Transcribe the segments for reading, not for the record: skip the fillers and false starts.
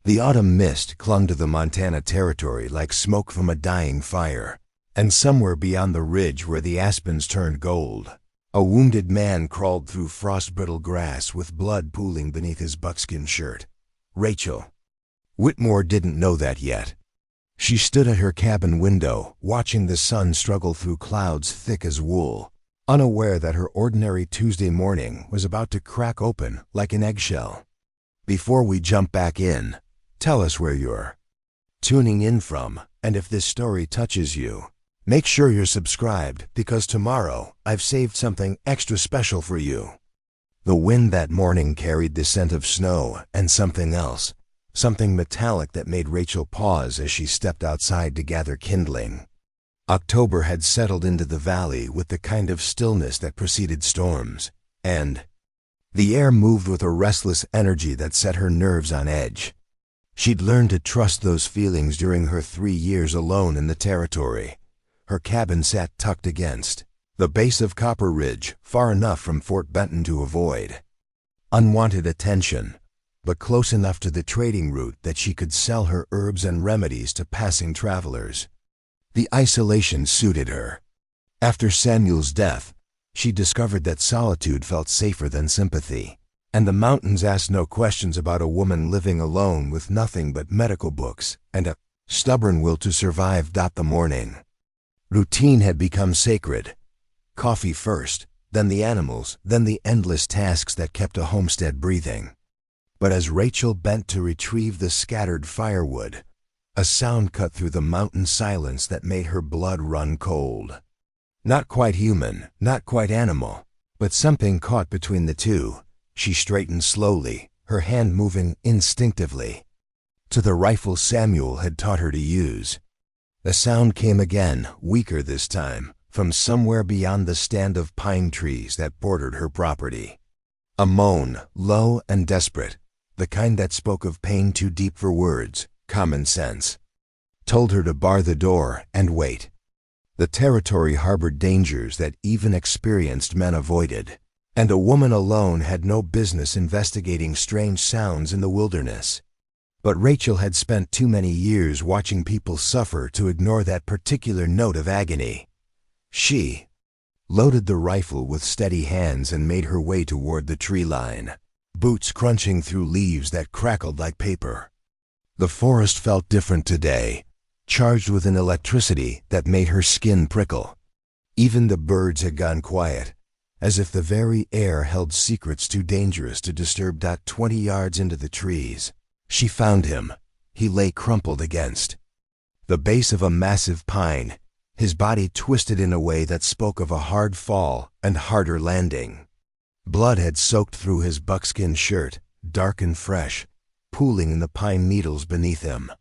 The autumn mist clung to the Montana territory like smoke from a dying fire, and somewhere beyond the ridge where the aspens turned gold, a wounded man crawled through frost-brittle grass with blood pooling beneath his buckskin shirt. Rachel. Whitmore didn't know that yet. She stood at her cabin window, watching the sun struggle through clouds thick as wool, unaware that her ordinary Tuesday morning was about to crack open like an eggshell. Before we jump back in, tell us where you're tuning in from, and if this story touches you, make sure you're subscribed, because tomorrow I've saved something extra special for you. The wind that morning carried the scent of snow and something else, something metallic that made Rachel pause as she stepped outside to gather kindling. October had settled into the valley with the kind of stillness that preceded storms, and the air moved with a restless energy that set her nerves on edge. She'd learned to trust those feelings during her 3 years alone in the territory. Her cabin sat tucked against the base of Copper Ridge, far enough from Fort Benton to avoid unwanted attention, but close enough to the trading route that she could sell her herbs and remedies to passing travelers. The isolation suited her. After Samuel's death, she discovered that solitude felt safer than sympathy, and the mountains asked no questions about a woman living alone with nothing but medical books and a stubborn will to survive. The morning routine had become sacred. Coffee first, then the animals, then the endless tasks that kept a homestead breathing. But as Rachel bent to retrieve the scattered firewood, a sound cut through the mountain silence that made her blood run cold. Not quite human, not quite animal, but something caught between the two. She straightened slowly, her hand moving instinctively to the rifle Samuel had taught her to use. The sound came again, weaker this time, from somewhere beyond the stand of pine trees that bordered her property. A moan, low and desperate, the kind that spoke of pain too deep for words. Common sense told her to bar the door and wait. The territory harbored dangers that even experienced men avoided, and a woman alone had no business investigating strange sounds in the wilderness. But Rachel had spent too many years watching people suffer to ignore that particular note of agony. She loaded the rifle with steady hands and made her way toward the tree line, boots crunching through leaves that crackled like paper. The forest felt different today, charged with an electricity that made her skin prickle. Even the birds had gone quiet, as if the very air held secrets too dangerous to disturb. 20 yards into the trees, she found him. He lay crumpled against the base of a massive pine, his body twisted in a way that spoke of a hard fall and harder landing. Blood had soaked through his buckskin shirt, dark and fresh, pooling in the pine needles beneath him.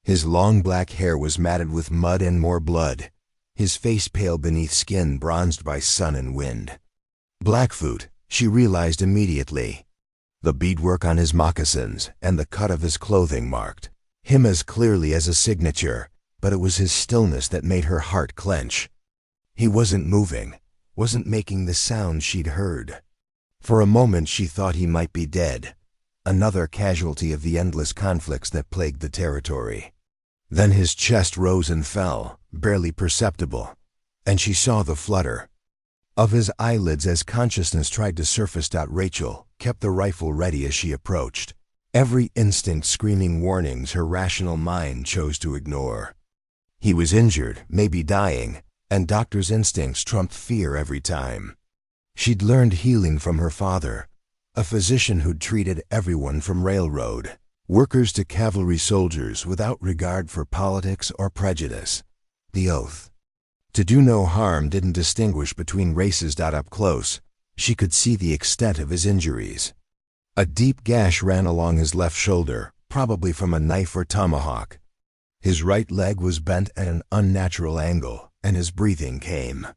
His long black hair was matted with mud and more blood, his face pale beneath skin bronzed by sun and wind. Blackfoot, she realized immediately. The beadwork on his moccasins and the cut of his clothing marked him as clearly as a signature, but it was his stillness that made her heart clench. He wasn't moving, wasn't making the sound she'd heard. For a moment she thought he might be dead, another casualty of the endless conflicts that plagued the territory. Then his chest rose and fell, barely perceptible, and she saw the flutter of his eyelids as consciousness tried to surface. Rachel kept the rifle ready as she approached, every instinct screaming warnings her rational mind chose to ignore. He was injured, maybe dying, and doctor's instincts trumped fear every time. She'd learned healing from her father, a physician who'd treated everyone from railroad workers to cavalry soldiers without regard for politics or prejudice. The oath to do no harm didn't distinguish between races. Up close, she could see the extent of his injuries. A deep gash ran along his left shoulder, probably from a knife or tomahawk. His right leg was bent at an unnatural angle, and his breathing came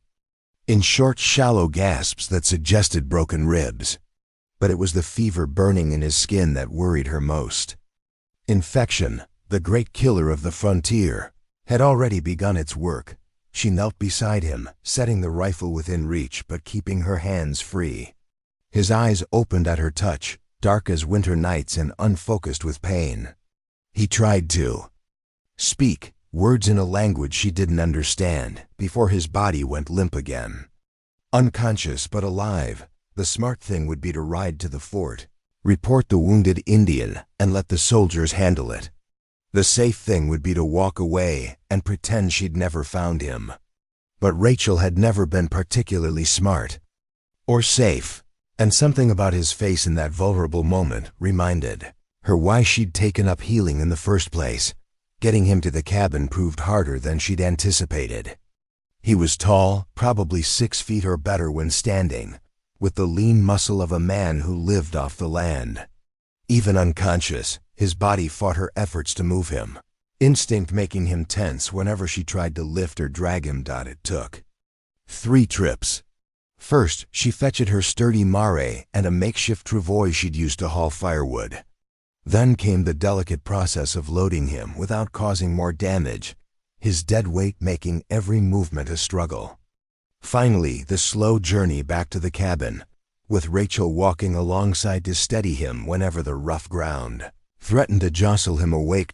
in short, shallow gasps that suggested broken ribs. But it was the fever burning in his skin that worried her most. Infection, the great killer of the frontier, had already begun its work. She knelt beside him, setting the rifle within reach but keeping her hands free. His eyes opened at her touch, dark as winter nights and unfocused with pain. He tried to speak words in a language she didn't understand before his body went limp again. Unconscious but alive, the smart thing would be to ride to the fort, report the wounded Indian, and let the soldiers handle it. The safe thing would be to walk away and pretend she'd never found him. But Rachel had never been particularly smart or safe, and something about his face in that vulnerable moment reminded her why she'd taken up healing in the first place. Getting him to the cabin proved harder than she'd anticipated. He was tall, probably 6 feet or better when standing, with the lean muscle of a man who lived off the land. Even unconscious, his body fought her efforts to move him, instinct making him tense whenever she tried to lift or drag him. It took 3 trips. First, she fetched her sturdy mare and a makeshift travois she'd used to haul firewood. Then came the delicate process of loading him without causing more damage, his dead weight making every movement a struggle. Finally, the slow journey back to the cabin, with Rachel walking alongside to steady him whenever the rough ground threatened to jostle him awake.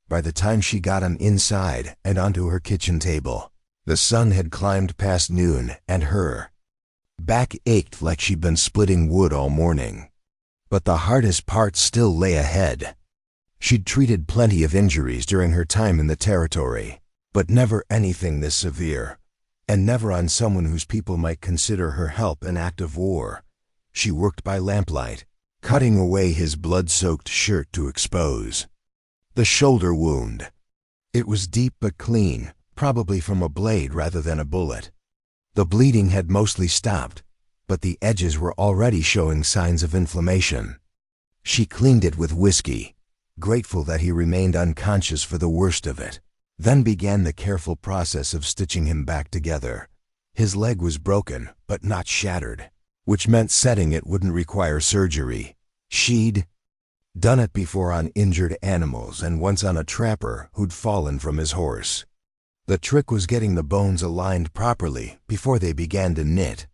By the time she got him inside and onto her kitchen table, the sun had climbed past noon and her back ached like she'd been splitting wood all morning. But the hardest part still lay ahead. She'd treated plenty of injuries during her time in the territory, but never anything this severe, and never on someone whose people might consider her help an act of war. She worked by lamplight, cutting away his blood-soaked shirt to expose the shoulder wound. It was deep but clean, probably from a blade rather than a bullet. The bleeding had mostly stopped, but the edges were already showing signs of inflammation. She cleaned it with whiskey, grateful that he remained unconscious for the worst of it, then began the careful process of stitching him back together. His leg was broken, but not shattered, which meant setting it wouldn't require surgery. She'd done it before on injured animals and once on a trapper who'd fallen from his horse. The trick was getting the bones aligned properly before they began to knit.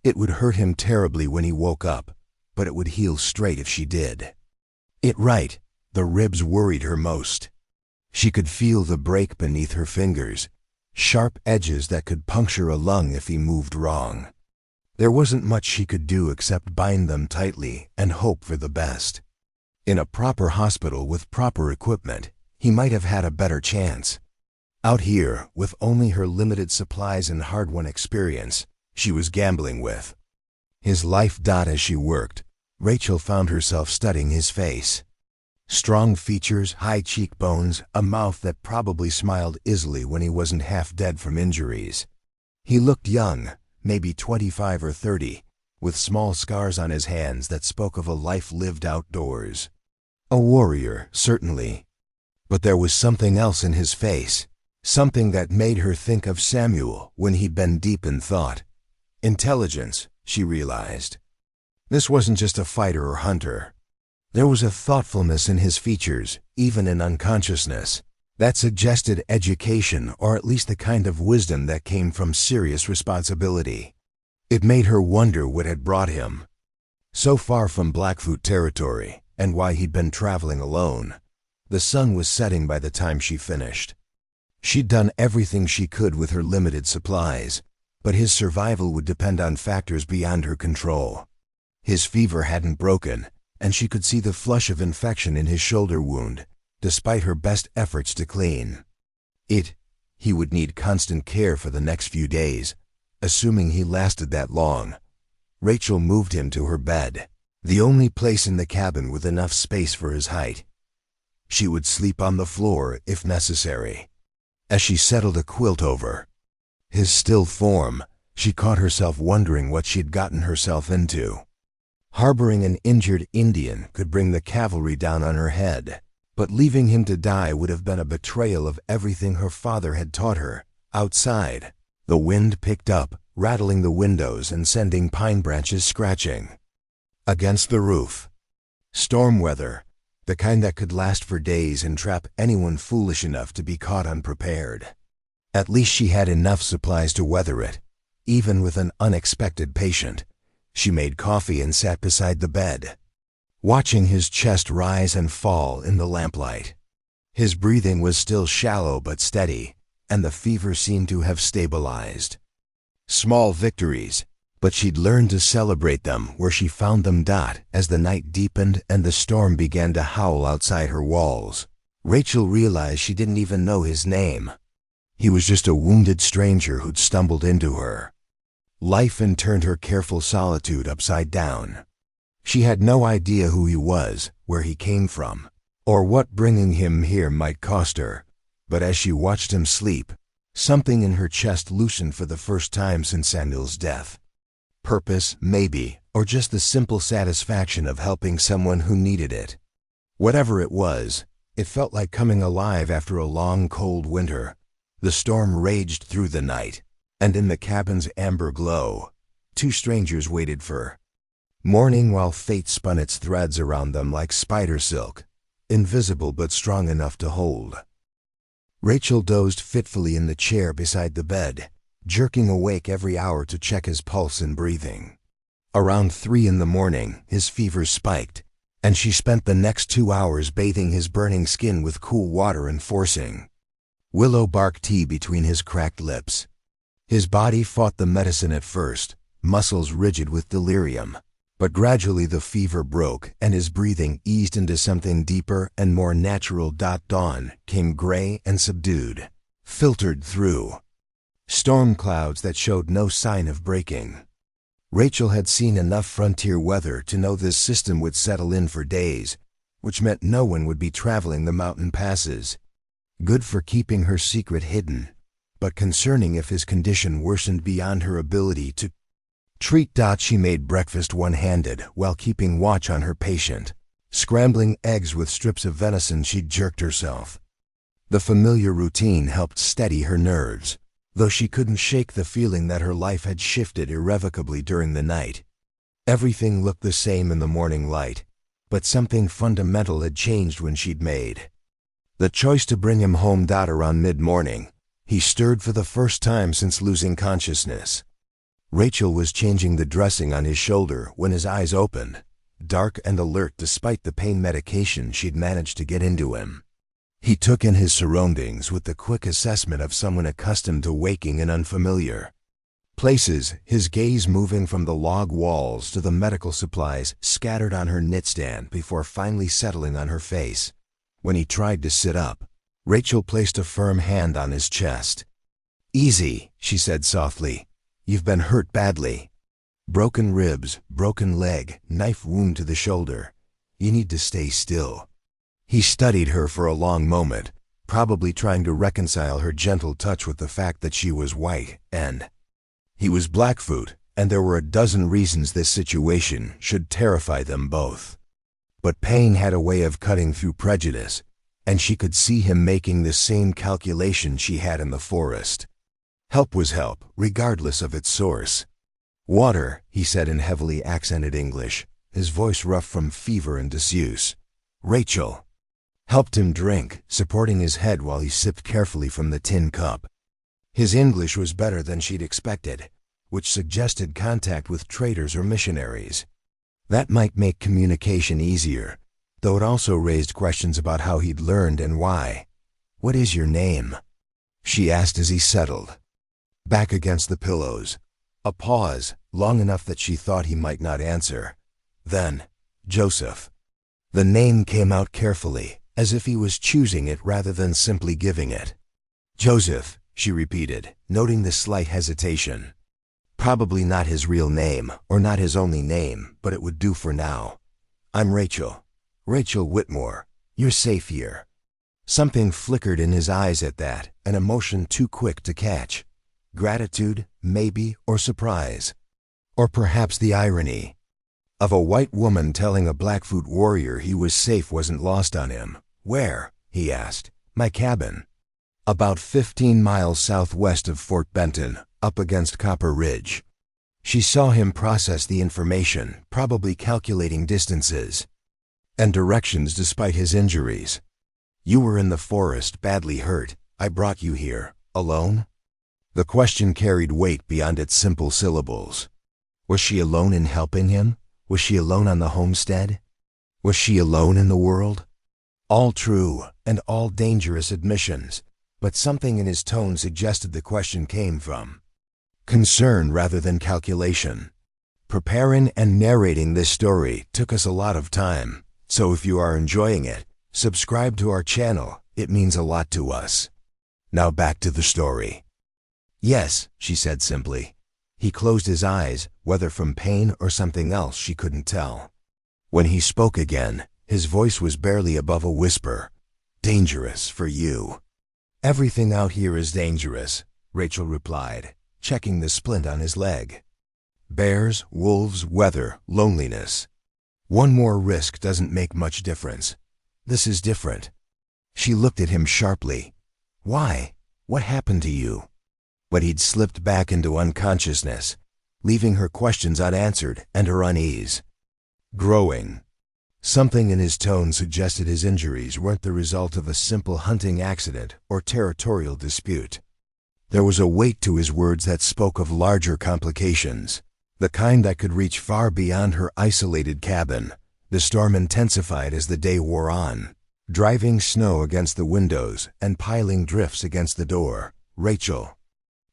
It would hurt him terribly when he woke up, but it would heal straight if she did it right. The ribs worried her most. She could feel the break beneath her fingers, sharp edges that could puncture a lung if he moved wrong. There wasn't much she could do except bind them tightly and hope for the best. In a proper hospital with proper equipment, he might have had a better chance. Out here, with only her limited supplies and hard-won experience, she was gambling with his life. As she worked, Rachel found herself studying his face. Strong features, high cheekbones, a mouth that probably smiled easily when he wasn't half dead from injuries. He looked young, maybe 25 or 30, with small scars on his hands that spoke of a life lived outdoors. A warrior, certainly. But there was something else in his face, something that made her think of Samuel when he'd been deep in thought. Intelligence, she realized. This wasn't just a fighter or hunter. There was a thoughtfulness in his features, even in unconsciousness, that suggested education or at least the kind of wisdom that came from serious responsibility. It made her wonder what had brought him so far from Blackfoot territory and why he'd been traveling alone. The sun was setting by the time she finished. She'd done everything she could with her limited supplies, but his survival would depend on factors beyond her control. His fever hadn't broken, and she could see the flush of infection in his shoulder wound, despite her best efforts to clean it. He would need constant care for the next few days, assuming he lasted that long. Rachel moved him to her bed, the only place in the cabin with enough space for his height. She would sleep on the floor if necessary. As she settled a quilt over his still form, she caught herself wondering what she'd gotten herself into. Harboring an injured Indian could bring the cavalry down on her head, but leaving him to die would have been a betrayal of everything her father had taught her. Outside, the wind picked up, rattling the windows and sending pine branches scratching against the roof. Storm weather, the kind that could last for days and trap anyone foolish enough to be caught unprepared. At least she had enough supplies to weather it, even with an unexpected patient. She made coffee and sat beside the bed, watching his chest rise and fall in the lamplight. His breathing was still shallow but steady, and the fever seemed to have stabilized. Small victories, but she'd learned to celebrate them where she found them. As the night deepened and the storm began to howl outside her walls, Rachel realized she didn't even know his name. He was just a wounded stranger who'd stumbled into her life and turned her careful solitude upside down. She had no idea who he was, where he came from, or what bringing him here might cost her, but as she watched him sleep, something in her chest loosened for the first time since Samuel's death. Purpose, maybe, or just the simple satisfaction of helping someone who needed it. Whatever it was, it felt like coming alive after a long, cold winter. The storm raged through the night, and in the cabin's amber glow, two strangers waited for morning while fate spun its threads around them like spider silk, invisible but strong enough to hold. Rachel dozed fitfully in the chair beside the bed, jerking awake every hour to check his pulse and breathing. Around 3 in the morning, his fever spiked, and she spent the next 2 hours bathing his burning skin with cool water and forcing willow bark tea between his cracked lips. His body fought the medicine at first, muscles rigid with delirium, but gradually the fever broke and his breathing eased into something deeper and more natural. Dawn came gray and subdued, filtered through storm clouds that showed no sign of breaking. Rachel had seen enough frontier weather to know this system would settle in for days, which meant no one would be traveling the mountain passes. Good for keeping her secret hidden, but concerning if his condition worsened beyond her ability to treat. She made breakfast one-handed while keeping watch on her patient, scrambling eggs with strips of venison she'd jerked herself. The familiar routine helped steady her nerves, though she couldn't shake the feeling that her life had shifted irrevocably during the night. Everything looked the same in the morning light, but something fundamental had changed when she'd made the choice to bring him home. Around mid-morning, he stirred for the first time since losing consciousness. Rachel was changing the dressing on his shoulder when his eyes opened, dark and alert despite the pain medication she'd managed to get into him. He took in his surroundings with the quick assessment of someone accustomed to waking in unfamiliar places, his gaze moving from the log walls to the medical supplies scattered on her nightstand before finally settling on her face. When he tried to sit up, Rachel placed a firm hand on his chest. "Easy," she said softly. "You've been hurt badly. Broken ribs, broken leg, knife wound to the shoulder. You need to stay still." He studied her for a long moment, probably trying to reconcile her gentle touch with the fact that she was white, and he was Blackfoot, and there were a dozen reasons this situation should terrify them both. But pain had a way of cutting through prejudice, and she could see him making the same calculation she had in the forest. Help was help, regardless of its source. "Water," he said in heavily accented English, his voice rough from fever and disuse. Rachel helped him drink, supporting his head while he sipped carefully from the tin cup. His English was better than she'd expected, which suggested contact with traders or missionaries. That might make communication easier, though it also raised questions about how he'd learned and why. "What is your name?" she asked as he settled back against the pillows. A pause, long enough that she thought he might not answer. Then, "Joseph." The name came out carefully, as if he was choosing it rather than simply giving it. "Joseph," she repeated, noting the slight hesitation. Probably not his real name, or not his only name, but it would do for now. "I'm Rachel. Rachel Whitmore. You're safe here." Something flickered in his eyes at that, an emotion too quick to catch. Gratitude, maybe, or surprise. Or perhaps the irony of a white woman telling a Blackfoot warrior he was safe wasn't lost on him. "Where?" he asked. "My cabin. About 15 miles southwest of Fort Benton, up against Copper Ridge." She saw him process the information, probably calculating distances and directions despite his injuries. "You were in the forest, badly hurt. I brought you here. Alone?" The question carried weight beyond its simple syllables. Was she alone in helping him? Was she alone on the homestead? Was she alone in the world? All true, and all dangerous admissions, but something in his tone suggested the question came from concern rather than calculation. Preparing and narrating this story took us a lot of time, so if you are enjoying it, subscribe to our channel, it means a lot to us. Now back to the story. Yes, she said simply. He closed his eyes, whether from pain or something else she couldn't tell. When he spoke again, his voice was barely above a whisper. Dangerous for you. Everything out here is dangerous, Rachel replied, checking the splint on his leg. Bears, wolves, weather, loneliness. One more risk doesn't make much difference. This is different. She looked at him sharply. Why? What happened to you? But he'd slipped back into unconsciousness, leaving her questions unanswered and her unease. Growing. Something in his tone suggested his injuries weren't the result of a simple hunting accident or territorial dispute. There was a weight to his words that spoke of larger complications, the kind that could reach far beyond her isolated cabin. The storm intensified as the day wore on, driving snow against the windows and piling drifts against the door. Rachel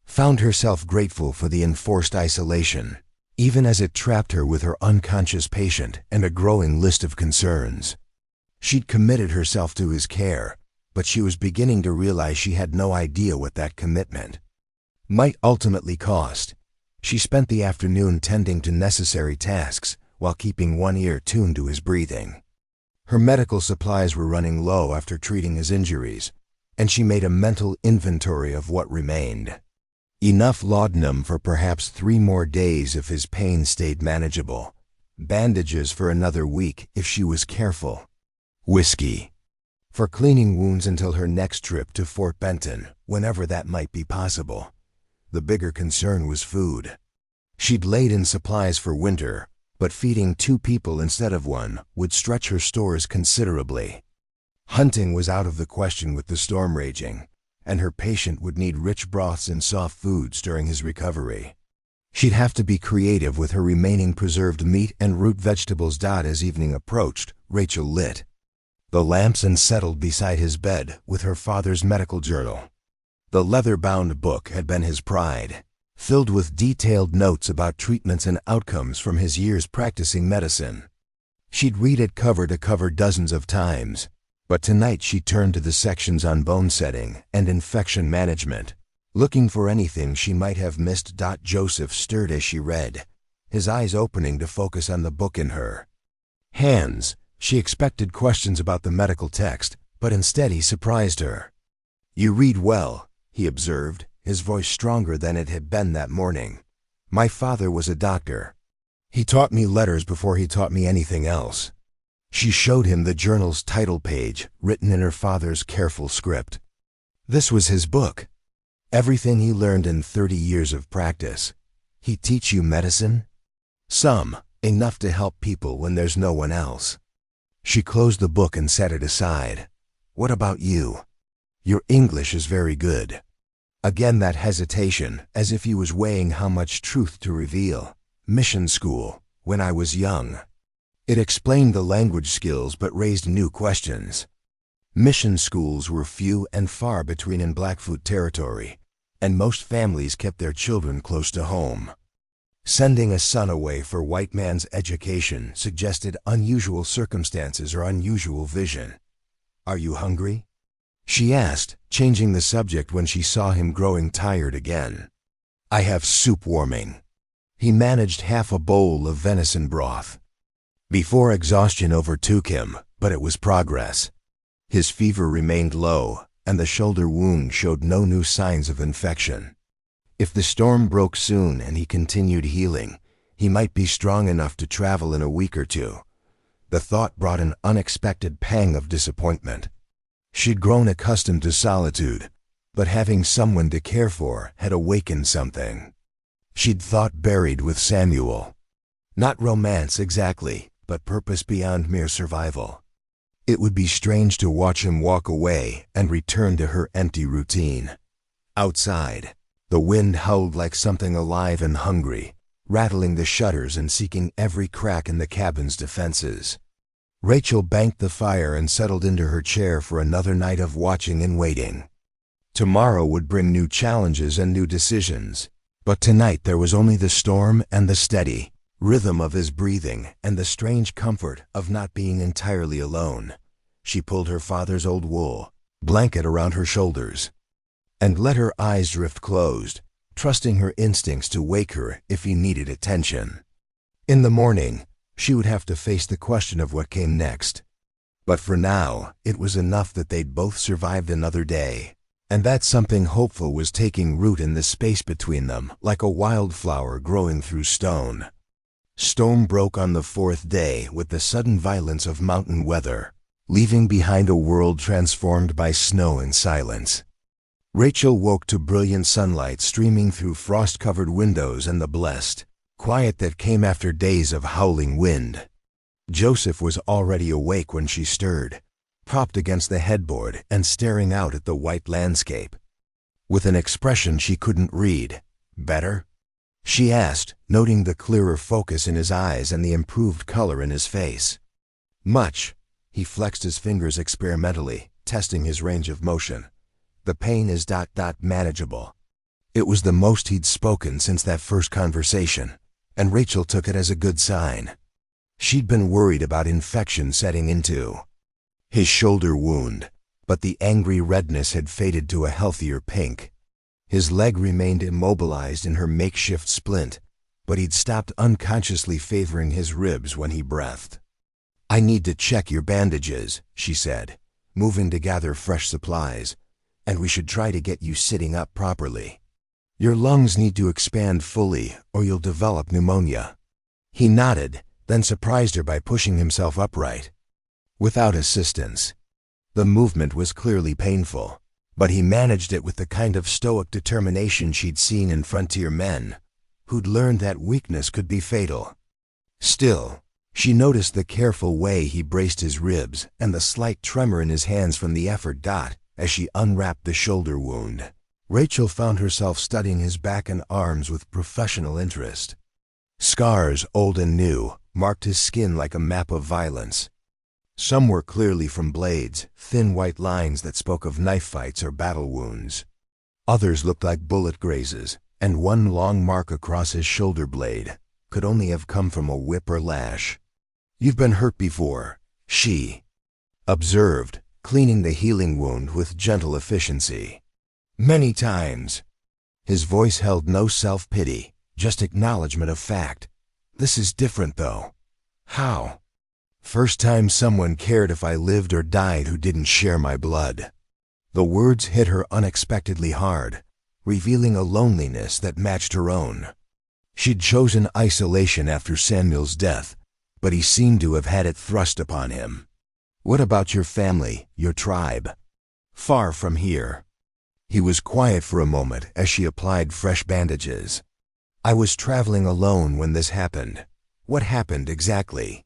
found herself grateful for the enforced isolation, even as it trapped her with her unconscious patient and a growing list of concerns. She'd committed herself to his care, but she was beginning to realize she had no idea what that commitment might ultimately cost. She spent the afternoon tending to necessary tasks while keeping one ear tuned to his breathing. Her medical supplies were running low after treating his injuries, and she made a mental inventory of what remained. Enough laudanum for perhaps 3 more days if his pain stayed manageable. Bandages for another week if she was careful. Whiskey for cleaning wounds until her next trip to Fort Benton, whenever that might be possible. The bigger concern was food. She'd laid in supplies for winter, but feeding 2 people instead of 1 would stretch her stores considerably. Hunting was out of the question with the storm raging, and her patient would need rich broths and soft foods during his recovery. She'd have to be creative with her remaining preserved meat and root vegetables. As evening approached, Rachel lit the lamps and settled beside his bed with her father's medical journal. The leather-bound book had been his pride, filled with detailed notes about treatments and outcomes from his years practicing medicine. She'd read it cover to cover dozens of times, but tonight she turned to the sections on bone setting and infection management, looking for anything she might have missed. Joseph stirred as she read, his eyes opening to focus on the book in her hands. She expected questions about the medical text, but instead he surprised her. "You read well," he observed, his voice stronger than it had been that morning. "My father was a doctor. He taught me letters before he taught me anything else." She showed him the journal's title page, written in her father's careful script. This was his book. Everything he learned in 30 years of practice. "He teach you medicine?" "Some, enough to help people when there's no one else." She closed the book and set it aside. "What about you? Your English is very good." Again that hesitation, as if he was weighing how much truth to reveal. "Mission school, when I was young." It explained the language skills but raised new questions. Mission schools were few and far between in Blackfoot territory, and most families kept their children close to home. Sending a son away for white man's education suggested unusual circumstances or unusual vision. "Are you hungry?" she asked, changing the subject when she saw him growing tired again. "I have soup warming." He managed half a bowl of venison broth. Before exhaustion overtook him, but it was progress. His fever remained low, and the shoulder wound showed no new signs of infection. If the storm broke soon and he continued healing, he might be strong enough to travel in a week or 2. The thought brought an unexpected pang of disappointment. She'd grown accustomed to solitude, but having someone to care for had awakened something she'd thought buried with Samuel. Not romance exactly, but purpose beyond mere survival. It would be strange to watch him walk away and return to her empty routine. Outside, the wind howled like something alive and hungry, rattling the shutters and seeking every crack in the cabin's defenses. Rachel banked the fire and settled into her chair for another night of watching and waiting. Tomorrow would bring new challenges and new decisions, but tonight there was only the storm and the steady rhythm of his breathing and the strange comfort of not being entirely alone. She pulled her father's old wool blanket around her shoulders and let her eyes drift closed, trusting her instincts to wake her if he needed attention. In the morning, she would have to face the question of what came next. But for now, it was enough that they'd both survived another day, and that something hopeful was taking root in the space between them like a wildflower growing through stone. Storm broke on the fourth day with the sudden violence of mountain weather, leaving behind a world transformed by snow and silence. Rachel woke to brilliant sunlight streaming through frost-covered windows and the blessed quiet that came after days of howling wind. Joseph was already awake when she stirred, propped against the headboard and staring out at the white landscape. With an expression she couldn't read, "Better?" she asked, noting the clearer focus in his eyes and the improved color in his face. "Much." He flexed his fingers experimentally, testing his range of motion. "The pain is manageable." It was the most he'd spoken since that first conversation, and Rachel took it as a good sign. She'd been worried about infection setting into his shoulder wound, but the angry redness had faded to a healthier pink. His leg remained immobilized in her makeshift splint, but he'd stopped unconsciously favoring his ribs when he breathed. "I need to check your bandages," she said, moving to gather fresh supplies, "and we should try to get you sitting up properly. Your lungs need to expand fully or you'll develop pneumonia." He nodded, then surprised her by pushing himself upright. Without assistance. The movement was clearly painful, but he managed it with the kind of stoic determination she'd seen in frontier men, who'd learned that weakness could be fatal. Still, she noticed the careful way he braced his ribs and the slight tremor in his hands from the effort. As she unwrapped the shoulder wound, Rachel found herself studying his back and arms with professional interest. Scars, old and new, marked his skin like a map of violence. Some were clearly from blades, thin white lines that spoke of knife fights or battle wounds. Others looked like bullet grazes, and one long mark across his shoulder blade could only have come from a whip or lash. "You've been hurt before," she observed, cleaning the healing wound with gentle efficiency. "Many times." His voice held no self-pity, just acknowledgement of fact. "This is different, though." "How?" "First time someone cared if I lived or died who didn't share my blood." The words hit her unexpectedly hard, revealing a loneliness that matched her own. She'd chosen isolation after Samuel's death, but he seemed to have had it thrust upon him. "What about your family, your tribe?" "Far from here." He was quiet for a moment as she applied fresh bandages. "I was traveling alone when this happened." "What happened exactly?"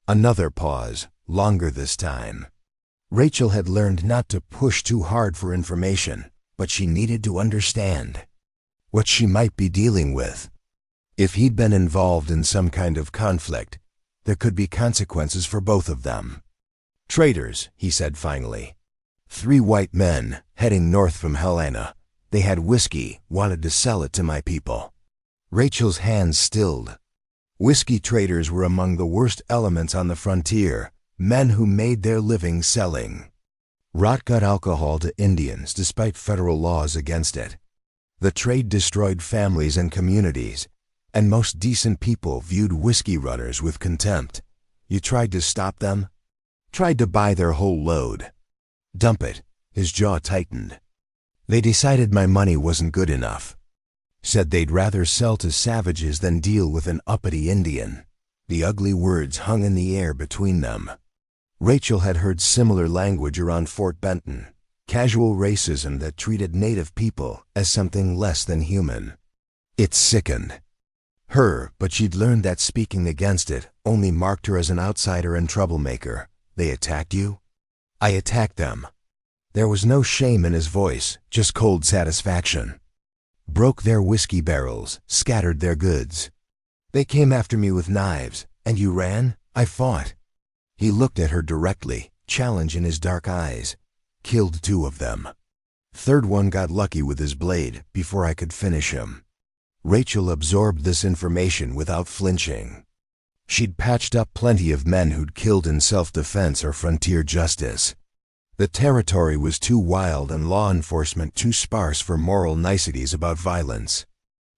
Another pause, longer this time. Rachel had learned not to push too hard for information, but she needed to understand what she might be dealing with. If he'd been involved in some kind of conflict, there could be consequences for both of them. "Traders," he said finally. "3 white men, heading north from Helena. They had whiskey, wanted to sell it to my people." Rachel's hands stilled. Whiskey traders were among the worst elements on the frontier, men who made their living selling rot-gut alcohol to Indians despite federal laws against it. The trade destroyed families and communities, and most decent people viewed whiskey runners with contempt. You tried to stop them? Tried to buy their whole load. Dump it. His jaw tightened. They decided my money wasn't good enough. Said they'd rather sell to savages than deal with an uppity Indian. The ugly words hung in the air between them. Rachel had heard similar language around Fort Benton, casual racism that treated Native people as something less than human. It sickened her, but she'd learned that speaking against it only marked her as an outsider and troublemaker. "They attacked you?" "I attacked them." There was no shame in his voice, just cold satisfaction. "Broke their whiskey barrels, scattered their goods. They came after me with knives, and you ran?" "I fought." He looked at her directly, challenge in his dark eyes. Killed 2 of them. Third one got lucky with his blade before I could finish him. Rachel absorbed this information without flinching. She'd patched up plenty of men who'd killed in self-defense or frontier justice. The territory was too wild and law enforcement too sparse for moral niceties about violence.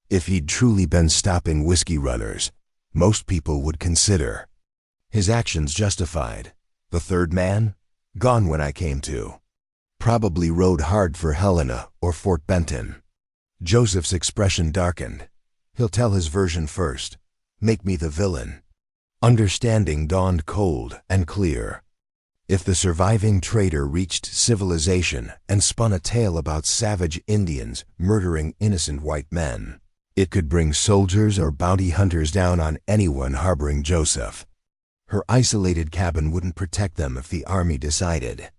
If he'd truly been stopping whiskey runners, most people would consider his actions justified. The third man? Gone when I came to. Probably rode hard for Helena or Fort Benton. Joseph's expression darkened. He'll tell his version first. Make me the villain. Understanding dawned cold and clear. If the surviving trader reached civilization and spun a tale about savage Indians murdering innocent white men, it could bring soldiers or bounty hunters down on anyone harboring Joseph. Her isolated cabin wouldn't protect them if the army decided.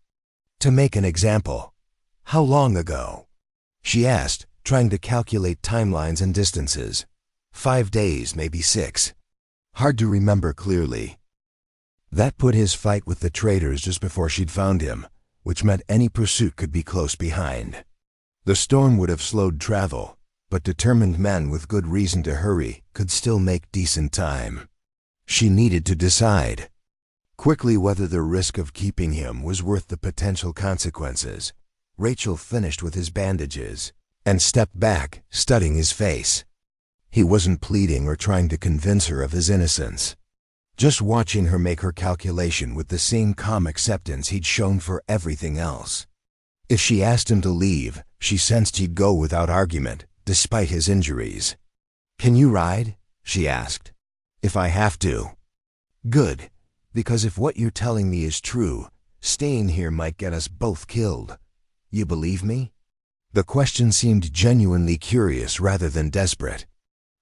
To make an example, how long ago? She asked, trying to calculate timelines and distances. 5 days, maybe 6. Hard to remember clearly. That put his fight with the traders just before she'd found him, which meant any pursuit could be close behind. The storm would have slowed travel, but determined men with good reason to hurry could still make decent time. She needed to decide quickly whether the risk of keeping him was worth the potential consequences. Rachel finished with his bandages and stepped back, studying his face. He wasn't pleading or trying to convince her of his innocence. Just watching her make her calculation with the same calm acceptance he'd shown for everything else. If she asked him to leave, she sensed he'd go without argument, despite his injuries. "Can you ride?" she asked. "If I have to." "Good, because if what you're telling me is true, staying here might get us both killed. You believe me?" The question seemed genuinely curious rather than desperate.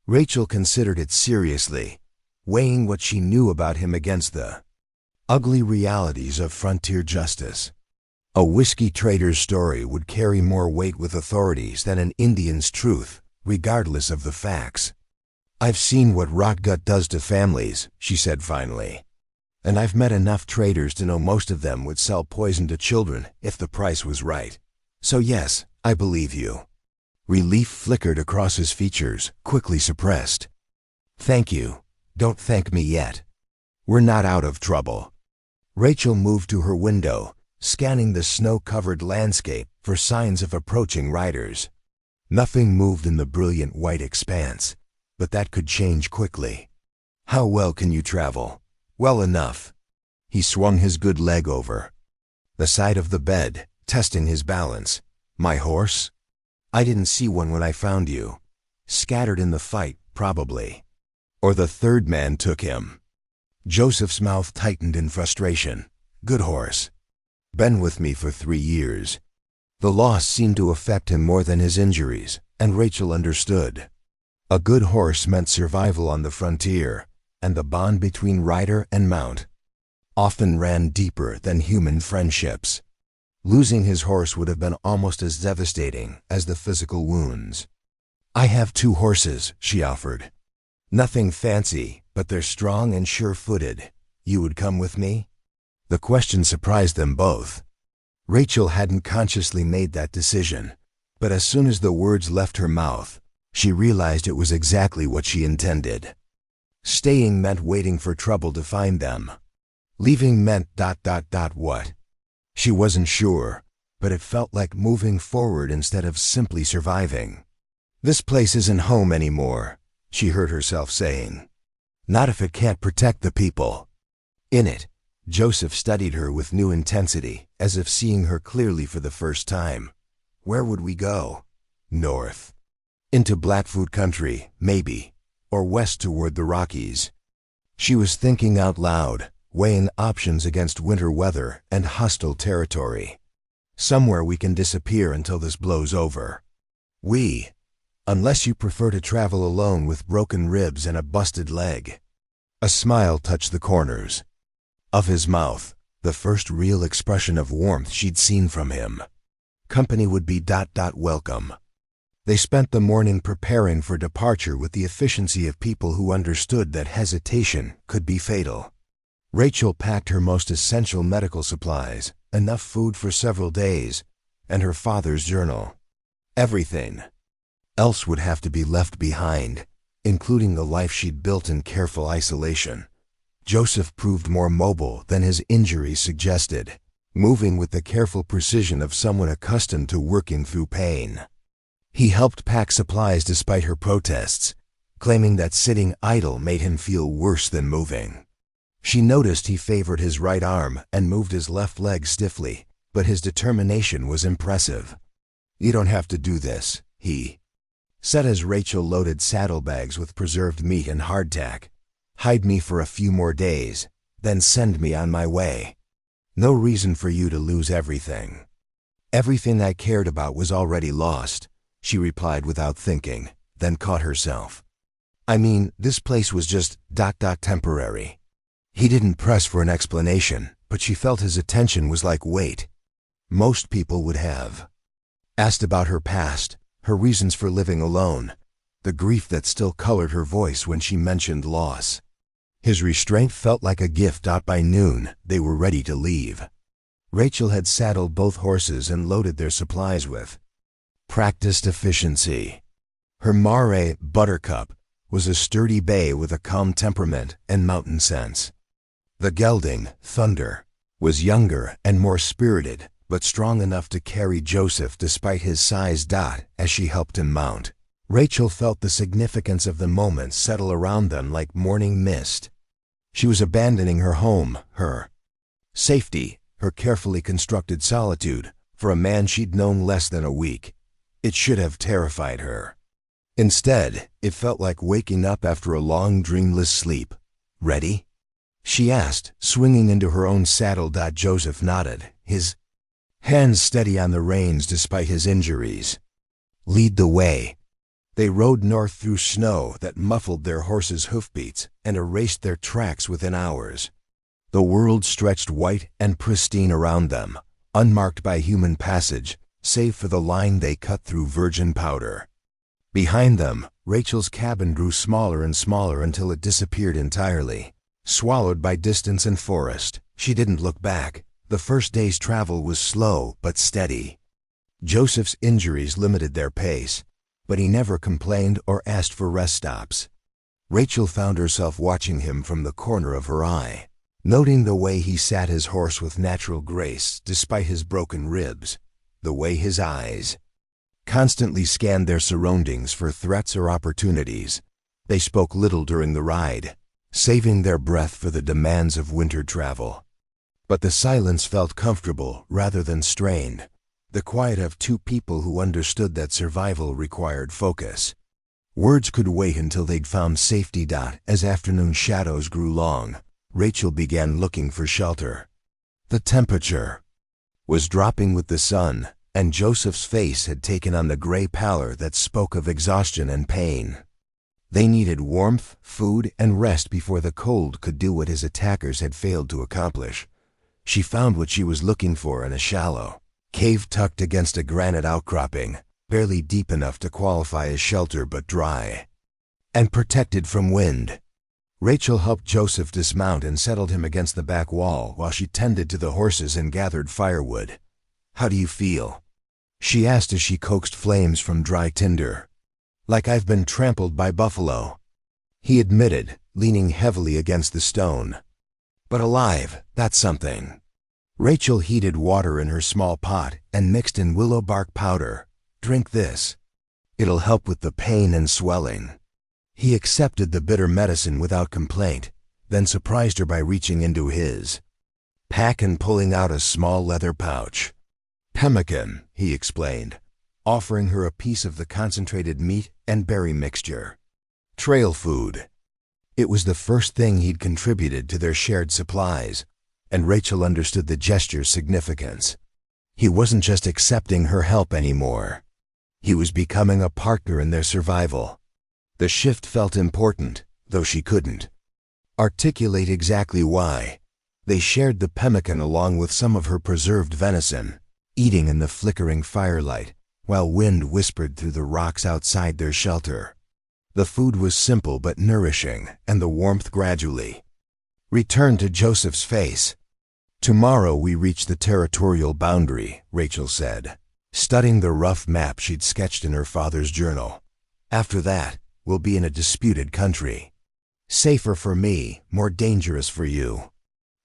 Rachel considered it seriously, weighing what she knew about him against the ugly realities of frontier justice. A whiskey trader's story would carry more weight with authorities than an Indian's truth, regardless of the facts. "I've seen what rotgut does to families," she said finally. "And I've met enough traders to know most of them would sell poison to children if the price was right. So yes, I believe you." Relief flickered across his features, quickly suppressed. "Thank you. Don't thank me yet. We're not out of trouble." Rachel moved to her window, scanning the snow-covered landscape for signs of approaching riders. Nothing moved in the brilliant white expanse, but that could change quickly. "How well can you travel?" "Well enough." He swung his good leg over the side of the bed, testing his balance. "My horse?" "I didn't see one when I found you. Scattered in the fight, probably. Or the third man took him." Joseph's mouth tightened in frustration. "Good horse. Been with me for 3 years." The loss seemed to affect him more than his injuries, and Rachel understood. A good horse meant survival on the frontier, and the bond between rider and mount often ran deeper than human friendships. Losing his horse would have been almost as devastating as the physical wounds. "I have 2 horses," she offered. "Nothing fancy, but they're strong and sure-footed. You would come with me?" The question surprised them both. Rachel hadn't consciously made that decision, but as soon as the words left her mouth, she realized it was exactly what she intended. Staying meant waiting for trouble to find them. Leaving meant ... what? She wasn't sure, but it felt like moving forward instead of simply surviving. "This place isn't home anymore," she heard herself saying. "Not if it can't protect the people in it." Joseph studied her with new intensity, as if seeing her clearly for the first time. "Where would we go?" "North. Into Blackfoot country, maybe, or west toward the Rockies." She was thinking out loud, weighing options against winter weather and hostile territory. "Somewhere we can disappear until this blows over. Unless you prefer to travel alone with broken ribs and a busted leg." A smile touched the corners of his mouth, the first real expression of warmth she'd seen from him. Company would be ... welcome. They spent the morning preparing for departure with the efficiency of people who understood that hesitation could be fatal. Rachel packed her most essential medical supplies, enough food for several days, and her father's journal. Everything else would have to be left behind, including the life she'd built in careful isolation. Joseph proved more mobile than his injuries suggested, moving with the careful precision of someone accustomed to working through pain. He helped pack supplies despite her protests, claiming that sitting idle made him feel worse than moving. She noticed he favored his right arm and moved his left leg stiffly, but his determination was impressive. "You don't have to do this," he said as Rachel loaded saddlebags with preserved meat and hardtack. "Hide me for a few more days, then send me on my way. No reason for you to lose everything." "Everything I cared about was already lost," she replied without thinking, then caught herself. "I mean, this place was just temporary." He didn't press for an explanation, but she felt his attention was like weight. Most people would have asked about her past, her reasons for living alone, the grief that still colored her voice when she mentioned loss. His restraint felt like a gift. By noon, they were ready to leave. Rachel had saddled both horses and loaded their supplies with practiced efficiency. Her mare, Buttercup, was a sturdy bay with a calm temperament and mountain sense. The gelding, Thunder, was younger and more spirited, but strong enough to carry Joseph despite his size. As she helped him mount, Rachel felt the significance of the moment settle around them like morning mist. She was abandoning her home, her safety, her carefully constructed solitude, for a man she'd known less than a week. It should have terrified her. Instead, it felt like waking up after a long, dreamless sleep. "Ready?" she asked, swinging into her own saddle. Joseph nodded, his hands steady on the reins despite his injuries. "Lead the way." They rode north through snow that muffled their horses' hoofbeats and erased their tracks within hours. The world stretched white and pristine around them, unmarked by human passage, save for the line they cut through virgin powder. Behind them, Rachel's cabin grew smaller and smaller until it disappeared entirely, swallowed by distance and forest. She didn't look back. The first day's travel was slow but steady. Joseph's injuries limited their pace, but he never complained or asked for rest stops. Rachel found herself watching him from the corner of her eye, noting the way he sat his horse with natural grace despite his broken ribs, the way his eyes constantly scanned their surroundings for threats or opportunities. They spoke little during the ride, saving their breath for the demands of winter travel. But the silence felt comfortable rather than strained, the quiet of two people who understood that survival required focus. Words could wait until they'd found safety. As afternoon shadows grew long, Rachel began looking for shelter. The temperature was dropping with the sun, and Joseph's face had taken on the gray pallor that spoke of exhaustion and pain. They needed warmth, food, and rest before the cold could do what his attackers had failed to accomplish. She found what she was looking for in a shallow cave tucked against a granite outcropping, barely deep enough to qualify as shelter but dry and protected from wind. Rachel helped Joseph dismount and settled him against the back wall while she tended to the horses and gathered firewood. "How do you feel?" she asked as she coaxed flames from dry tinder. "Like I've been trampled by buffalo," he admitted, leaning heavily against the stone. "But alive, that's something." Rachel heated water in her small pot and mixed in willow bark powder. "Drink this. It'll help with the pain and swelling." He accepted the bitter medicine without complaint, then surprised her by reaching into his pack and pulling out a small leather pouch. "Pemmican," he explained, offering her a piece of the concentrated meat and berry mixture. Trail food. It was the first thing he'd contributed to their shared supplies, and Rachel understood the gesture's significance. He wasn't just accepting her help anymore. He was becoming a partner in their survival. The shift felt important, though she couldn't articulate exactly why. They shared the pemmican along with some of her preserved venison, eating in the flickering firelight, while wind whispered through the rocks outside their shelter. The food was simple but nourishing, and the warmth gradually returned to Joseph's face. "Tomorrow we reach the territorial boundary," Rachel said, studying the rough map she'd sketched in her father's journal. "After that, we'll be in a disputed country. Safer for me, more dangerous for you.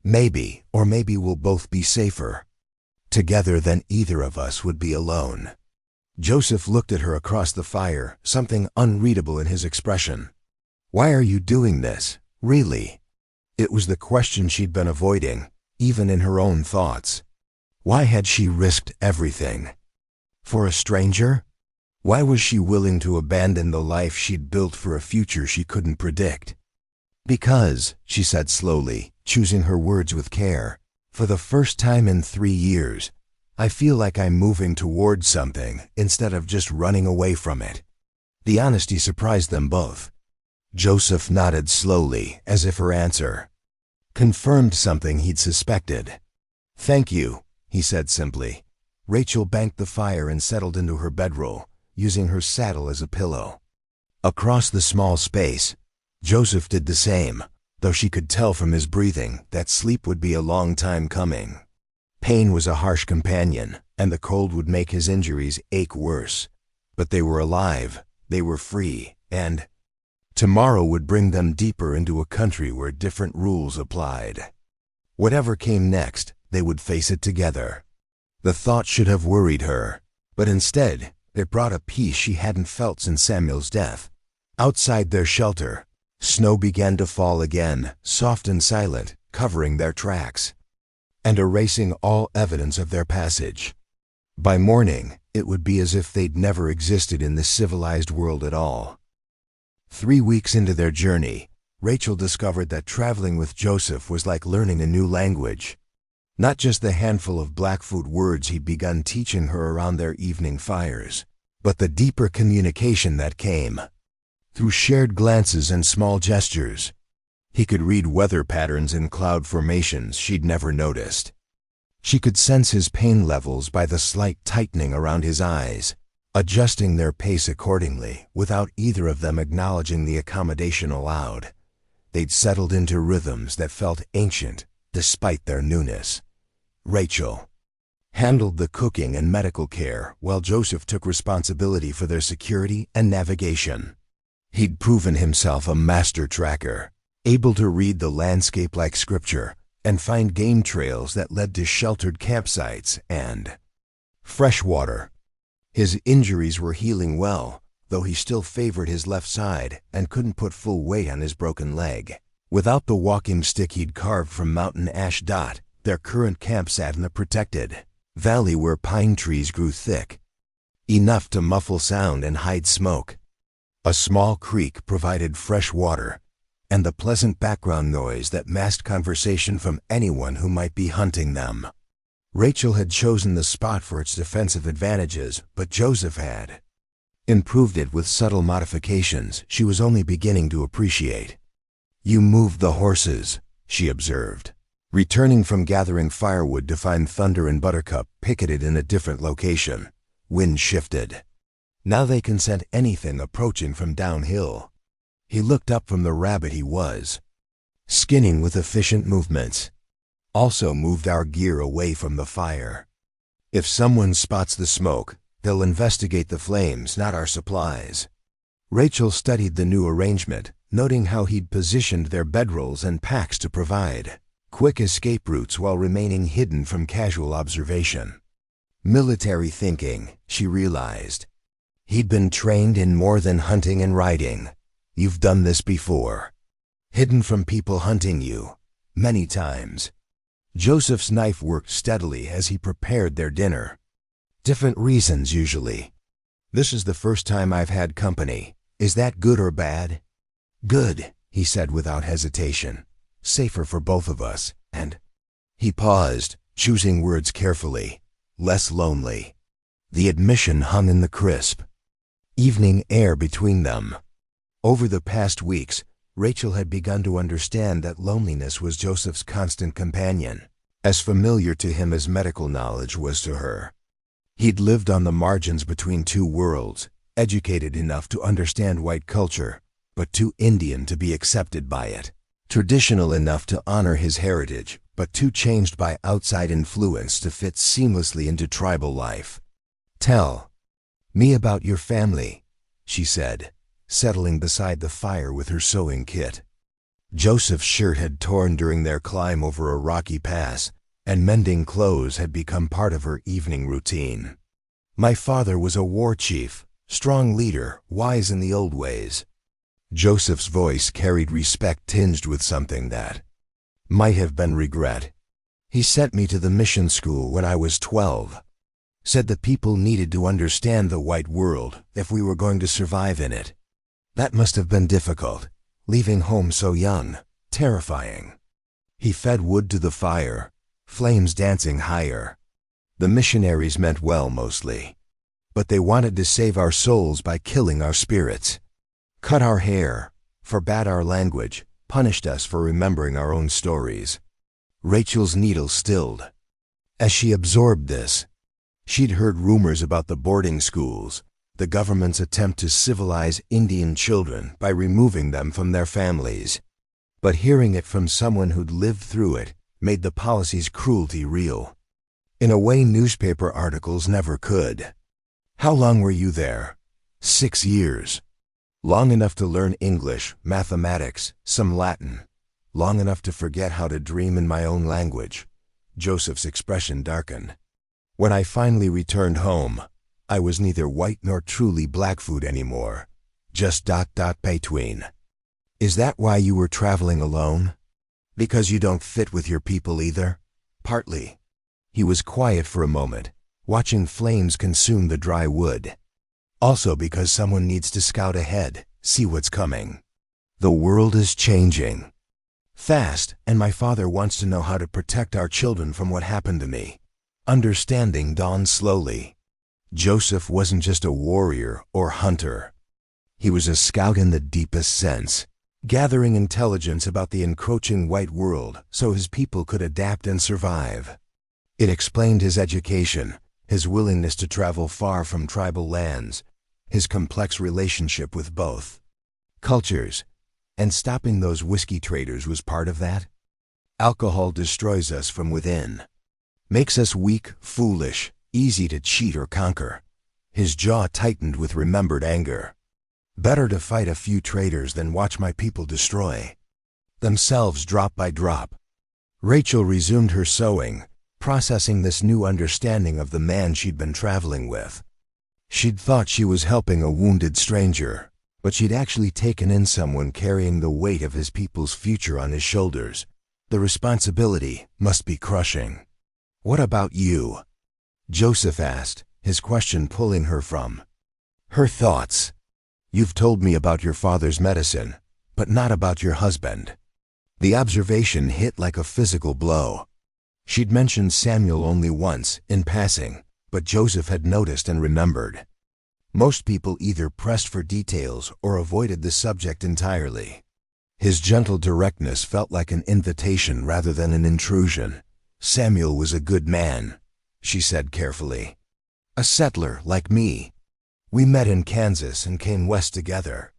Maybe we'll both be safer together than either of us would be alone." Joseph looked at her across the fire, something unreadable in his expression. "Why are you doing this, really?" It was the question she'd been avoiding, even in her own thoughts. Why had she risked everything? For a stranger? Why was she willing to abandon the life she'd built for a future she couldn't predict? "Because," she said slowly, choosing her words with care, "for the first time in 3 years, I feel like I'm moving towards something instead of just running away from it." The honesty surprised them both. Joseph nodded slowly, as if her answer confirmed something he'd suspected. "Thank you," he said simply. Rachel banked the fire and settled into her bedroll, using her saddle as a pillow. Across the small space, Joseph did the same, though she could tell from his breathing that sleep would be a long time coming. Pain was a harsh companion, and the cold would make his injuries ache worse. But they were alive, they were free, and tomorrow would bring them deeper into a country where different rules applied. Whatever came next, they would face it together. The thought should have worried her, but instead, it brought a peace she hadn't felt since Samuel's death. Outside their shelter, snow began to fall again, soft and silent, covering their tracks and erasing all evidence of their passage. By morning, it would be as if they'd never existed in this civilized world at all. 3 weeks into their journey, Rachel discovered that traveling with Joseph was like learning a new language. Not just the handful of Blackfoot words he'd begun teaching her around their evening fires, but the deeper communication that came through shared glances and small gestures. He could read weather patterns in cloud formations she'd never noticed. She could sense his pain levels by the slight tightening around his eyes, adjusting their pace accordingly without either of them acknowledging the accommodation allowed. They'd settled into rhythms that felt ancient despite their newness. Rachel handled the cooking and medical care while Joseph took responsibility for their security and navigation. He'd proven himself a master tracker, able to read the landscape like scripture and find game trails that led to sheltered campsites and fresh water. His injuries were healing well, though he still favored his left side and couldn't put full weight on his broken leg. Without the walking stick he'd carved from mountain ash dot, their current camp sat in a protected valley where pine trees grew thick, enough to muffle sound and hide smoke. A small creek provided fresh water and the pleasant background noise that masked conversation from anyone who might be hunting them. Rachel had chosen the spot for its defensive advantages, but Joseph had improved it with subtle modifications she was only beginning to appreciate. "You moved the horses," she observed, returning from gathering firewood to find Thunder and Buttercup picketed in a different location. Wind shifted. "Now they can scent anything approaching from downhill." He looked up from the rabbit he was skinning with efficient movements. "Also moved our gear away from the fire. If someone spots the smoke, they'll investigate the flames, not our supplies." Rachel studied the new arrangement, noting how he'd positioned their bedrolls and packs to provide quick escape routes while remaining hidden from casual observation. Military thinking, she realized. He'd been trained in more than hunting and riding. "You've done this before. Hidden from people hunting you. Many times." Joseph's knife worked steadily as he prepared their dinner. "Different reasons, usually. This is the first time I've had company. Is that good or bad?" "Good," he said without hesitation. "Safer for both of us, and—" He paused, choosing words carefully. "Less lonely." The admission hung in the crisp evening air between them. Over the past weeks, Rachel had begun to understand that loneliness was Joseph's constant companion, as familiar to him as medical knowledge was to her. He'd lived on the margins between two worlds, educated enough to understand white culture, but too Indian to be accepted by it, Traditional enough to honor his heritage, but too changed by outside influence to fit seamlessly into tribal life. "Tell me about your family," she said, settling beside the fire with her sewing kit. Joseph's shirt had torn during their climb over a rocky pass, and mending clothes had become part of her evening routine. "My father was a war chief, strong leader, wise in the old ways." Joseph's voice carried respect tinged with something that might have been regret. "He sent me to the mission school when I was 12. Said the people needed to understand the white world if we were going to survive in it. That must have been difficult, leaving home so young, terrifying." He fed wood to the fire, flames dancing higher. "The missionaries meant well mostly, but they wanted to save our souls by killing our spirits. Cut our hair, forbade our language, punished us for remembering our own stories." Rachel's needle stilled. As she absorbed this, she'd heard rumors about the boarding schools, the government's attempt to civilize Indian children by removing them from their families. But hearing it from someone who'd lived through it made the policy's cruelty real, in a way newspaper articles never could. "How long were you there?" 6 years. Long enough to learn English, mathematics, some Latin. Long enough to forget how to dream in my own language. Joseph's expression darkened. "When I finally returned home, I was neither white nor truly Blackfoot anymore. Just ... between." "Is that why you were traveling alone? Because you don't fit with your people either?" "Partly." He was quiet for a moment, watching flames consume the dry wood. "Also because someone needs to scout ahead, see what's coming. The world is changing fast, and my father wants to know how to protect our children from what happened to me." Understanding dawned slowly. Joseph wasn't just a warrior or hunter. He was a scout in the deepest sense, gathering intelligence about the encroaching white world so his people could adapt and survive. It explained his education, his willingness to travel far from tribal lands, his complex relationship with both cultures, and stopping those whiskey traders was part of that. Alcohol destroys us from within, makes us weak, foolish, easy to cheat or conquer. His jaw tightened with remembered anger. "Better to fight a few traders than watch my people destroy themselves drop by drop." Rachel resumed her sewing, processing this new understanding of the man she'd been traveling with. She'd thought she was helping a wounded stranger, but she'd actually taken in someone carrying the weight of his people's future on his shoulders. The responsibility must be crushing. "What about you?" Joseph asked, his question pulling her from her thoughts. "You've told me about your father's medicine, but not about your husband." The observation hit like a physical blow. She'd mentioned Samuel only once, in passing, but Joseph had noticed and remembered. Most people either pressed for details or avoided the subject entirely. His gentle directness felt like an invitation rather than an intrusion. "Samuel was a good man," she said carefully. "A settler like me. We met in Kansas and came west together,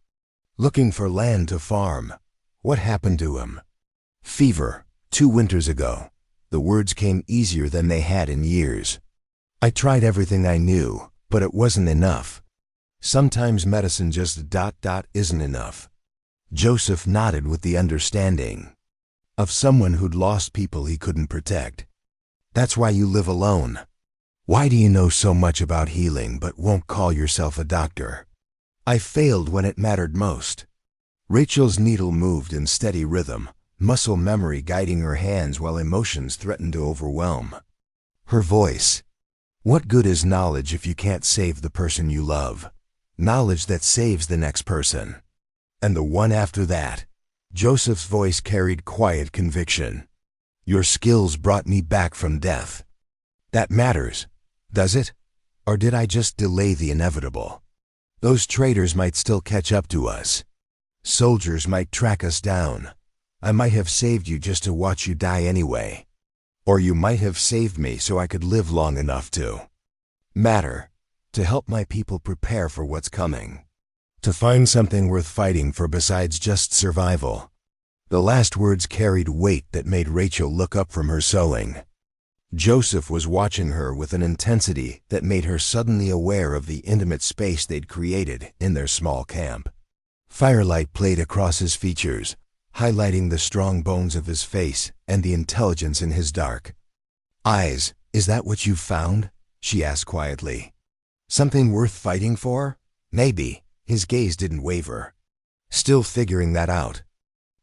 looking for land to farm. What happened to him?" "Fever, 2 winters ago." The words came easier than they had in years. "I tried everything I knew, but it wasn't enough. Sometimes medicine just ... isn't enough." Joseph nodded with the understanding of someone who'd lost people he couldn't protect. "That's why you live alone. Why do you know so much about healing but won't call yourself a doctor?" "I failed when it mattered most." Rachel's needle moved in steady rhythm, muscle memory guiding her hands while emotions threatened to overwhelm her voice. "What good is knowledge if you can't save the person you love? Knowledge that saves the next person. And the one after that." Joseph's voice carried quiet conviction. "Your skills brought me back from death. That matters, does it? Or did I just delay the inevitable? Those traitors might still catch up to us. Soldiers might track us down. I might have saved you just to watch you die anyway. Or you might have saved me so I could live long enough to matter, to help my people prepare for what's coming, to find something worth fighting for besides just survival." The last words carried weight that made Rachel look up from her sewing. Joseph was watching her with an intensity that made her suddenly aware of the intimate space they'd created in their small camp. Firelight played across his features, highlighting the strong bones of his face and the intelligence in his dark eyes. "Is that what you've found?" she asked quietly. "Something worth fighting for?" "Maybe." His gaze didn't waver. "Still figuring that out."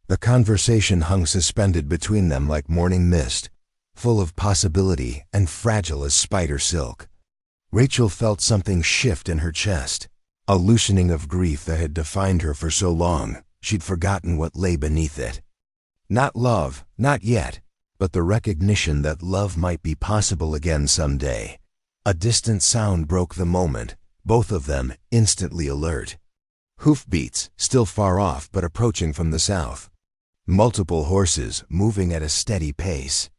The conversation hung suspended between them like morning mist, full of possibility and fragile as spider silk. Rachel felt something shift in her chest, a loosening of grief that had defined her for so long she'd forgotten what lay beneath it. Not love, not yet, but the recognition that love might be possible again someday. A distant sound broke the moment, both of them instantly alert. Hoofbeats, still far off but approaching from the south. Multiple horses moving at a steady pace.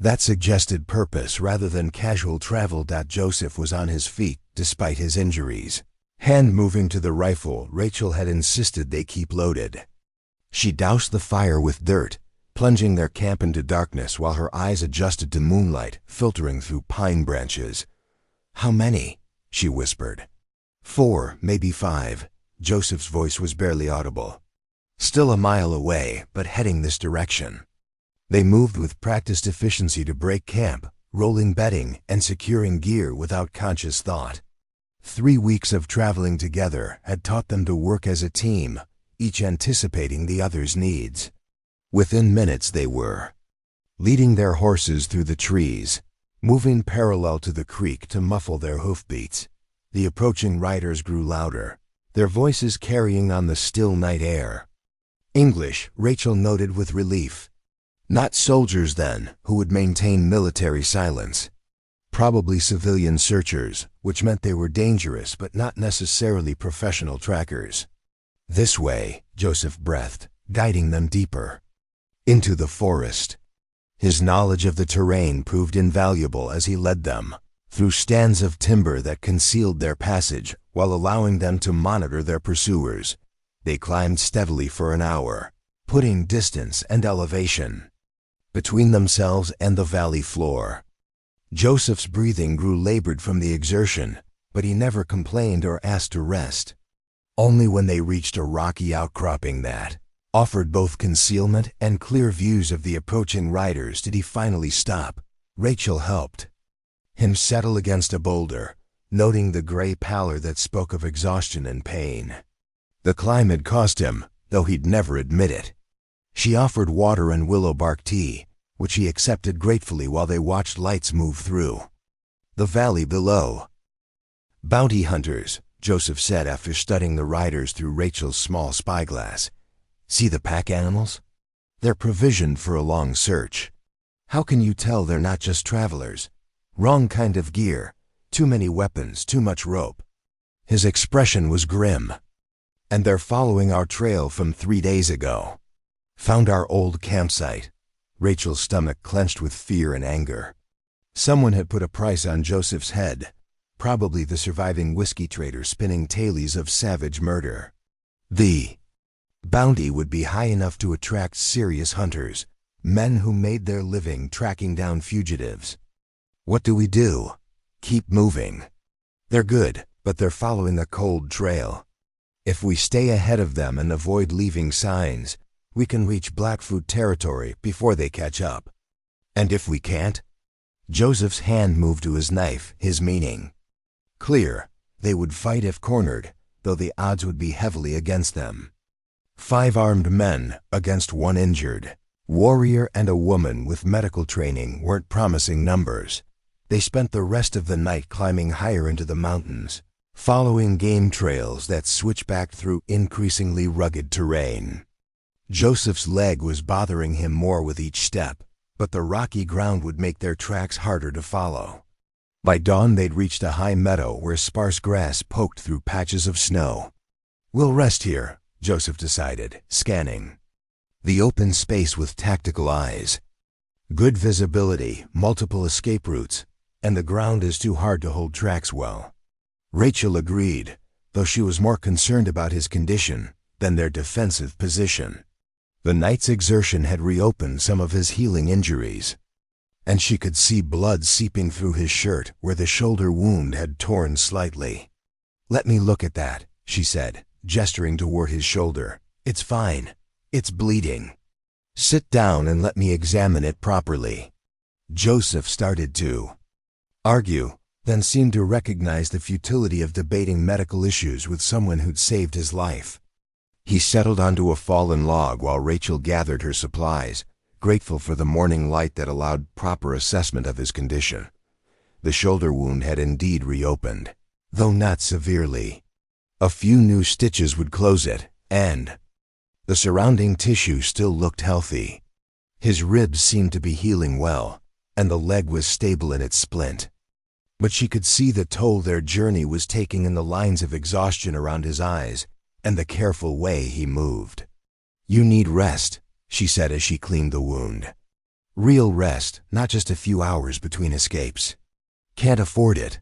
That suggested purpose rather than casual travel. Joseph was on his feet despite his injuries. Hand moving to the rifle Rachel had insisted they keep loaded. She doused the fire with dirt, plunging their camp into darkness while her eyes adjusted to moonlight filtering through pine branches. "How many?" she whispered. "4, maybe 5. Joseph's voice was barely audible. Still a mile away, but heading this direction. They moved with practiced efficiency to break camp, rolling bedding and securing gear without conscious thought. 3 weeks of traveling together had taught them to work as a team, each anticipating the other's needs. Within minutes they were leading their horses through the trees, moving parallel to the creek to muffle their hoofbeats. The approaching riders grew louder, their voices carrying on the still night air. English, Rachel noted with relief. Not soldiers then, who would maintain military silence. Probably civilian searchers, which meant they were dangerous but not necessarily professional trackers. "This way," Joseph breathed, guiding them deeper into the forest. His knowledge of the terrain proved invaluable as he led them through stands of timber that concealed their passage while allowing them to monitor their pursuers. They climbed steadily for an hour, putting distance and elevation between themselves and the valley floor. Joseph's breathing grew labored from the exertion, but he never complained or asked to rest. Only when they reached a rocky outcropping that offered both concealment and clear views of the approaching riders did he finally stop. Rachel helped him settle against a boulder, noting the gray pallor that spoke of exhaustion and pain. The climb had cost him, though he'd never admit it. She offered water and willow bark tea, which he accepted gratefully while they watched lights move through the valley below. "Bounty hunters," Joseph said after studying the riders through Rachel's small spyglass. "See the pack animals? They're provisioned for a long search. How can you tell they're not just travelers? Wrong kind of gear, too many weapons, too much rope." His expression was grim. "And they're following our trail from 3 days ago. Found our old campsite." Rachel's stomach clenched with fear and anger. Someone had put a price on Joseph's head, probably the surviving whiskey trader spinning tales of savage murder. The bounty would be high enough to attract serious hunters, men who made their living tracking down fugitives. "What do we do?" "Keep moving. They're good, but they're following a cold trail. If we stay ahead of them and avoid leaving signs, we can reach Blackfoot territory before they catch up. And if we can't?" Joseph's hand moved to his knife, his meaning clear. They would fight if cornered, though the odds would be heavily against them. 5 armed men against 1 injured. Warrior and a woman with medical training weren't promising numbers. They spent the rest of the night climbing higher into the mountains, following game trails that switchbacked through increasingly rugged terrain. Joseph's leg was bothering him more with each step, but the rocky ground would make their tracks harder to follow. By dawn they'd reached a high meadow where sparse grass poked through patches of snow. "We'll rest here," Joseph decided, scanning the open space with tactical eyes. Good visibility, multiple escape routes, and the ground is too hard to hold tracks well. Rachel agreed, though she was more concerned about his condition than their defensive position. The night's exertion had reopened some of his healing injuries, and she could see blood seeping through his shirt where the shoulder wound had torn slightly. "Let me look at that," she said, gesturing toward his shoulder. "It's fine. It's bleeding. Sit down and let me examine it properly." Joseph started to argue, then seemed to recognize the futility of debating medical issues with someone who'd saved his life. He settled onto a fallen log while Rachel gathered her supplies, grateful for the morning light that allowed proper assessment of his condition. The shoulder wound had indeed reopened, though not severely. A few new stitches would close it, and the surrounding tissue still looked healthy. His ribs seemed to be healing well, and the leg was stable in its splint. But she could see the toll their journey was taking in the lines of exhaustion around his eyes and the careful way he moved. "You need rest," she said as she cleaned the wound. "Real rest, not just a few hours between escapes. Can't afford it.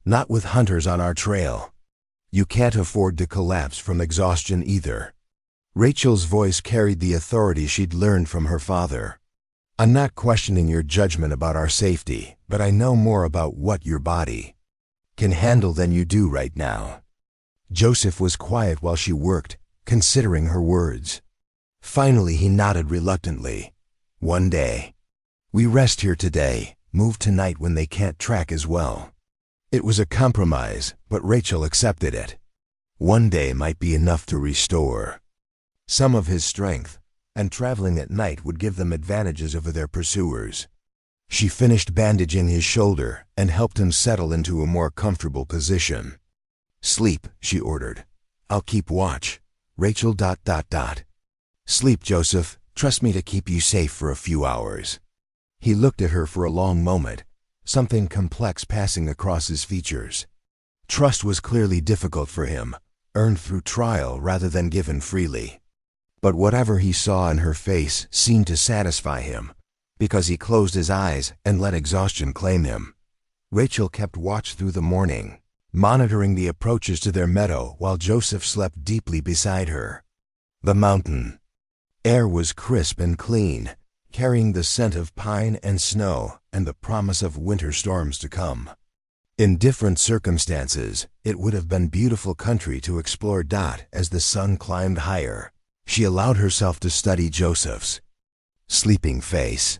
Not with hunters on our trail. You can't afford to collapse from exhaustion either." Rachel's voice carried the authority she'd learned from her father. "I'm not questioning your judgment about our safety, but I know more about what your body can handle than you do right now." Joseph was quiet while she worked, considering her words. Finally, he nodded reluctantly. "One day. We rest here today, move tonight when they can't track as well." It was a compromise, but Rachel accepted it. One day might be enough to restore some of his strength, and traveling at night would give them advantages over their pursuers. She finished bandaging his shoulder and helped him settle into a more comfortable position. "Sleep," she ordered. "I'll keep watch." Rachel ... "Sleep, Joseph. Trust me to keep you safe for a few hours." He looked at her for a long moment, something complex passing across his features. Trust was clearly difficult for him, earned through trial rather than given freely. But whatever he saw in her face seemed to satisfy him, because he closed his eyes and let exhaustion claim him. Rachel kept watch through the morning, monitoring the approaches to their meadow while Joseph slept deeply beside her. The mountain air was crisp and clean, carrying the scent of pine and snow and the promise of winter storms to come. In different circumstances, it would have been beautiful country to explore. As the sun climbed higher, she allowed herself to study Joseph's sleeping face.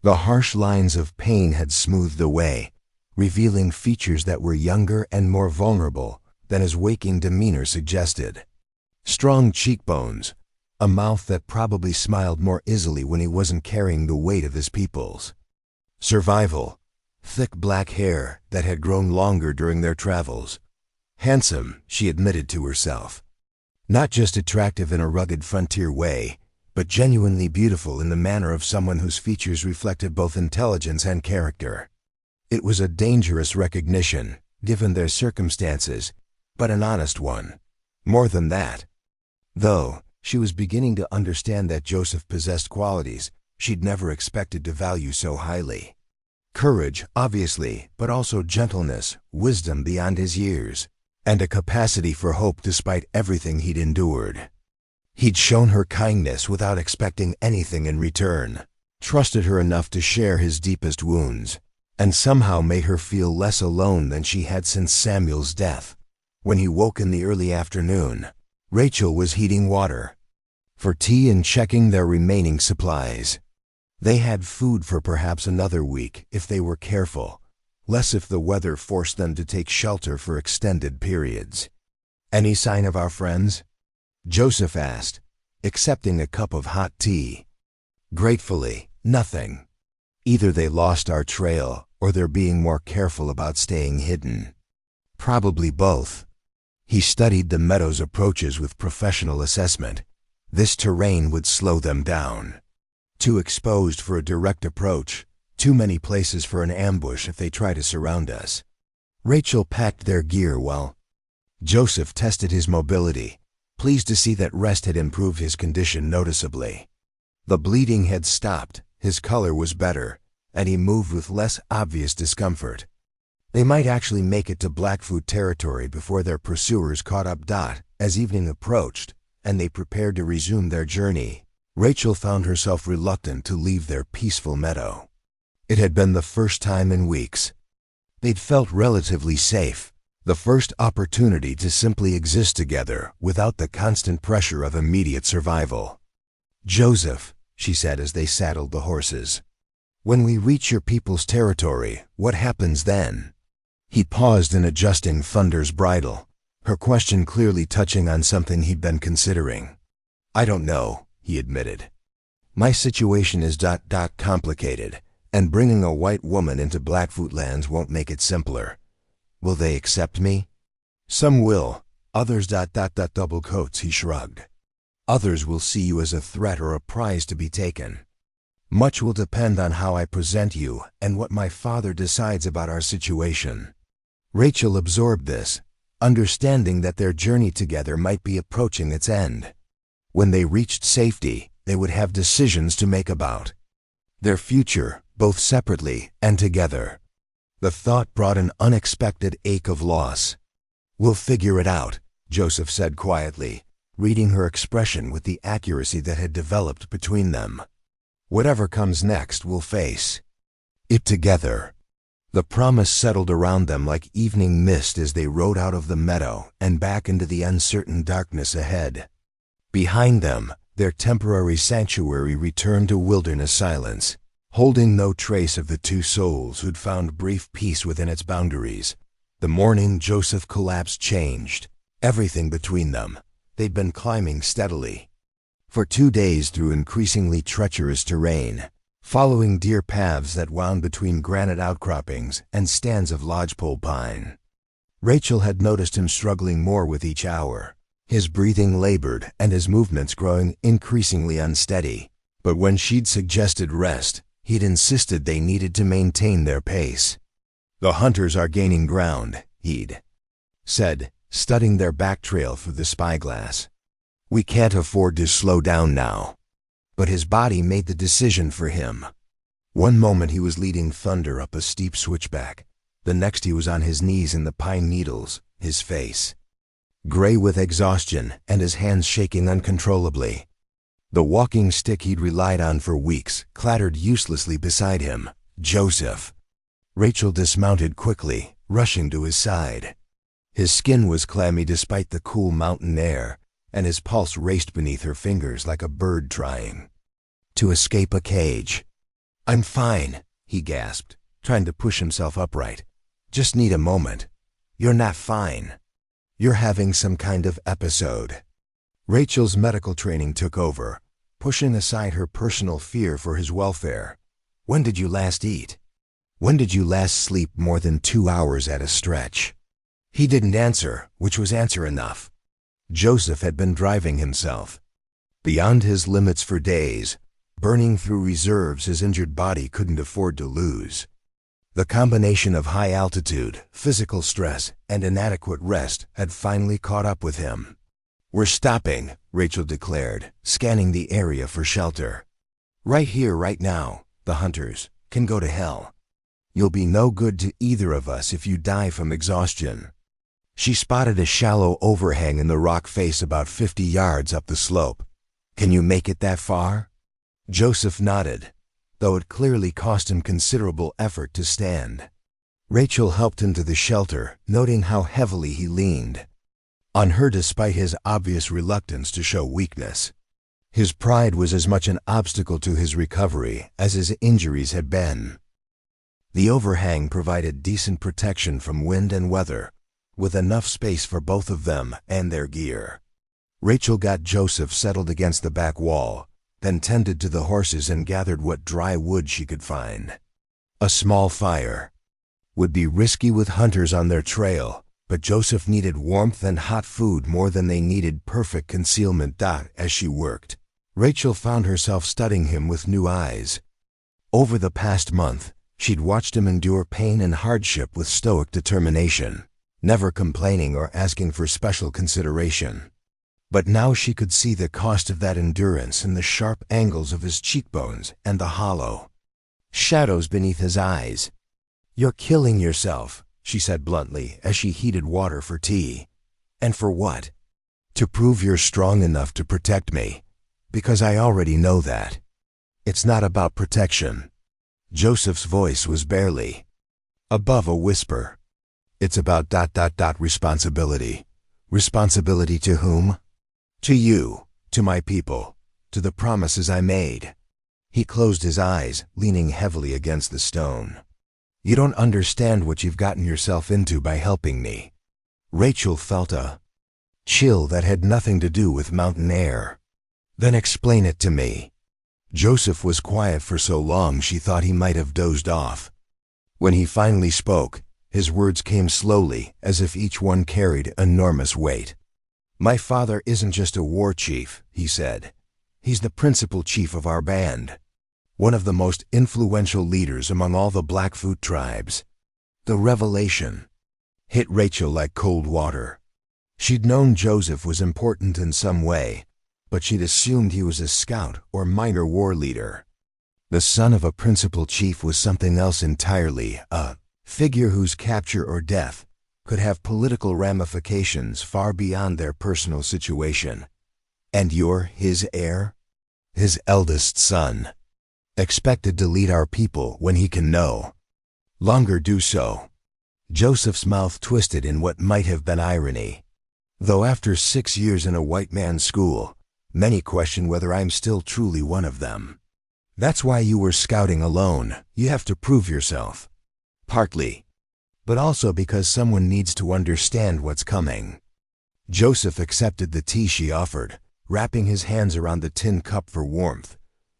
The harsh lines of pain had smoothed away, revealing features that were younger and more vulnerable than his waking demeanor suggested. Strong cheekbones, a mouth that probably smiled more easily when he wasn't carrying the weight of his peoples. Survival, thick black hair that had grown longer during their travels. Handsome, she admitted to herself. Not just attractive in a rugged frontier way, but genuinely beautiful in the manner of someone whose features reflected both intelligence and character. It was a dangerous recognition, given their circumstances, but an honest one. More than that, though, she was beginning to understand that Joseph possessed qualities she'd never expected to value so highly. Courage, obviously, but also gentleness, wisdom beyond his years, and a capacity for hope despite everything he'd endured. He'd shown her kindness without expecting anything in return, trusted her enough to share his deepest wounds, and somehow made her feel less alone than she had since Samuel's death. When he woke in the early afternoon, Rachel was heating water for tea and checking their remaining supplies. They had food for perhaps another week if they were careful, less if the weather forced them to take shelter for extended periods. "Any sign of our friends?" Joseph asked, accepting a cup of hot tea. Gratefully, nothing. Either they lost our trail or they're being more careful about staying hidden. Probably both. He studied the meadow's approaches with professional assessment. This terrain would slow them down. Too exposed for a direct approach, too many places for an ambush if they try to surround us. Rachel packed their gear while Joseph tested his mobility, pleased to see that rest had improved his condition noticeably. The bleeding had stopped, his color was better, and he moved with less obvious discomfort. They might actually make it to Blackfoot territory before their pursuers caught up. As evening approached, and they prepared to resume their journey, Rachel found herself reluctant to leave their peaceful meadow. It had been the first time in weeks. They'd felt relatively safe, the first opportunity to simply exist together without the constant pressure of immediate survival. "Joseph," she said as they saddled the horses, "when we reach your people's territory, what happens then?" He paused in adjusting Thunder's bridle, her question clearly touching on something he'd been considering. "I don't know," he admitted. "My situation is complicated, and bringing a white woman into Blackfoot lands won't make it simpler. Will they accept me?" "Some will, others double quotes," he shrugged. "Others will see you as a threat or a prize to be taken. Much will depend on how I present you and what my father decides about our situation." Rachel absorbed this, understanding that their journey together might be approaching its end. When they reached safety, they would have decisions to make about their future, both separately and together. The thought brought an unexpected ache of loss. "We'll figure it out," Joseph said quietly, reading her expression with the accuracy that had developed between them. "Whatever comes next, we'll face it together." The promise settled around them like evening mist as they rode out of the meadow and back into the uncertain darkness ahead. Behind them, their temporary sanctuary returned to wilderness silence, holding no trace of the two souls who'd found brief peace within its boundaries. The morning Joseph collapsed changed everything between them. They'd been climbing steadily for 2 days through increasingly treacherous terrain, following deer paths that wound between granite outcroppings and stands of lodgepole pine. Rachel had noticed him struggling more with each hour, his breathing labored and his movements growing increasingly unsteady. But when she'd suggested rest, he'd insisted they needed to maintain their pace. "The hunters are gaining ground," he'd said, studying their back trail through the spyglass. "We can't afford to slow down now." But his body made the decision for him. One moment he was leading Thunder up a steep switchback. The next he was on his knees in the pine needles, his face gray with exhaustion and his hands shaking uncontrollably. The walking stick he'd relied on for weeks clattered uselessly beside him. "Joseph." Rachel dismounted quickly, rushing to his side. His skin was clammy despite the cool mountain air, and his pulse raced beneath her fingers like a bird trying to escape a cage. "I'm fine," he gasped, trying to push himself upright. "Just need a moment." "You're not fine. You're having some kind of episode." Rachel's medical training took over, pushing aside her personal fear for his welfare. "When did you last eat? When did you last sleep more than 2 hours at a stretch?" He didn't answer, which was answer enough. Joseph had been driving himself beyond his limits for days, burning through reserves his injured body couldn't afford to lose. The combination of high altitude, physical stress, and inadequate rest had finally caught up with him. "We're stopping," Rachel declared, scanning the area for shelter. "Right here, right now. The hunters can go to hell. You'll be no good to either of us if you die from exhaustion." She spotted a shallow overhang in the rock face about 50 yards up the slope. "Can you make it that far?" Joseph nodded, though it clearly cost him considerable effort to stand. Rachel helped him to the shelter, noting how heavily he leaned on her despite his obvious reluctance to show weakness. His pride was as much an obstacle to his recovery as his injuries had been. The overhang provided decent protection from wind and weather, with enough space for both of them and their gear. Rachel got Joseph settled against the back wall, then tended to the horses and gathered what dry wood she could find. A small fire would be risky with hunters on their trail, but Joseph needed warmth and hot food more than they needed perfect concealment. As she worked, Rachel found herself studying him with new eyes. Over the past month, she'd watched him endure pain and hardship with stoic determination, never complaining or asking for special consideration. But now she could see the cost of that endurance in the sharp angles of his cheekbones and the hollow shadows beneath his eyes. "You're killing yourself," she said bluntly as she heated water for tea. "And for what?" "To prove you're strong enough to protect me. Because I already know that. It's not about protection. Joseph's voice was barely above a whisper. It's about responsibility. Responsibility to whom? To you, to my people, to the promises I made. He closed his eyes, leaning heavily against the stone. You don't understand what you've gotten yourself into by helping me. Rachel felt a chill that had nothing to do with mountain air. Then explain it to me. Joseph was quiet for so long she thought he might have dozed off. When he finally spoke, his words came slowly, as if each one carried enormous weight. My father isn't just a war chief, he said. He's the principal chief of our band. One of the most influential leaders among all the Blackfoot tribes. The revelation hit Rachel like cold water. She'd known Joseph was important in some way, but she'd assumed he was a scout or minor war leader. The son of a principal chief was something else entirely, a figure whose capture or death could have political ramifications far beyond their personal situation. And you're his heir? His eldest son. Expected to lead our people when he can no longer do so. Joseph's mouth twisted in what might have been irony. Though after 6 years in a white man's school, many question whether I'm still truly one of them. That's why you were scouting alone. You have to prove yourself. Partly. But also because someone needs to understand what's coming. Joseph accepted the tea she offered, wrapping his hands around the tin cup for warmth.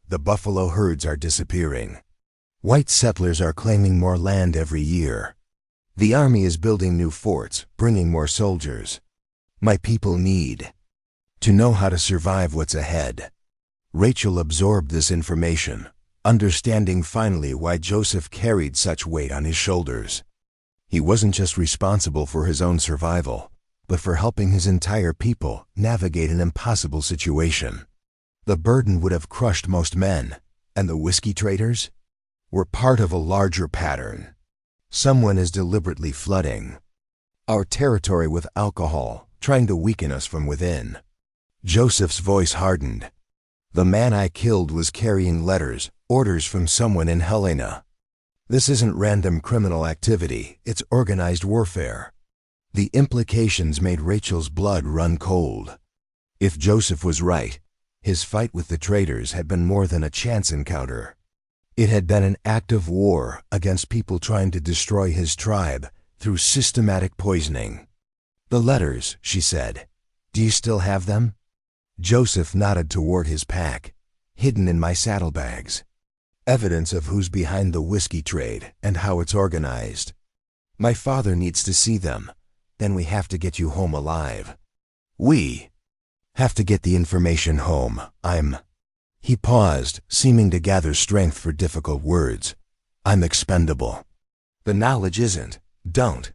The buffalo herds are disappearing. White settlers are claiming more land every year. The army is building new forts, bringing more soldiers. My people need to know how to survive what's ahead. Rachel absorbed this information, understanding finally why Joseph carried such weight on his shoulders. He wasn't just responsible for his own survival, but for helping his entire people navigate an impossible situation. The burden would have crushed most men, and the whiskey traders were part of a larger pattern. Someone is deliberately flooding our territory with alcohol, trying to weaken us from within. Joseph's voice hardened. The man I killed was carrying letters, orders from someone in Helena. This isn't random criminal activity, it's organized warfare. The implications made Rachel's blood run cold. If Joseph was right, his fight with the traders had been more than a chance encounter. It had been an active war against people trying to destroy his tribe through systematic poisoning. The letters, she said. Do you still have them? Joseph nodded toward his pack, hidden in my saddlebags. Evidence of who's behind the whiskey trade and how it's organized. My father needs to see them. Then we have to get you home alive. We have to get the information home. He paused, seeming to gather strength for difficult words. I'm expendable. The knowledge isn't. Don't.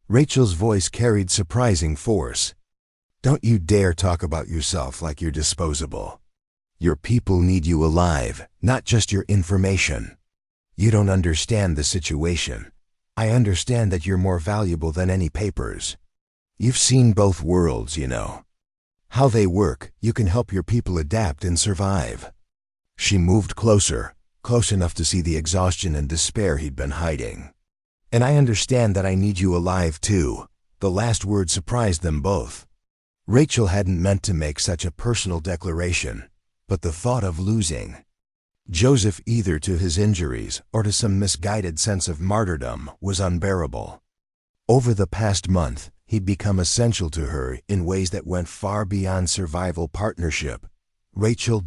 Rachel's voice carried surprising force. Don't you dare talk about yourself like you're disposable. Your people need you alive, not just your information. You don't understand the situation. I understand that you're more valuable than any papers. You've seen both worlds, you know. How they work, you can help your people adapt and survive. She moved closer, close enough to see the exhaustion and despair he'd been hiding. And I understand that I need you alive too. The last word surprised them both. Rachel hadn't meant to make such a personal declaration, but the thought of losing Joseph either to his injuries or to some misguided sense of martyrdom was unbearable. Over the past month, he'd become essential to her in ways that went far beyond survival partnership. Rachel...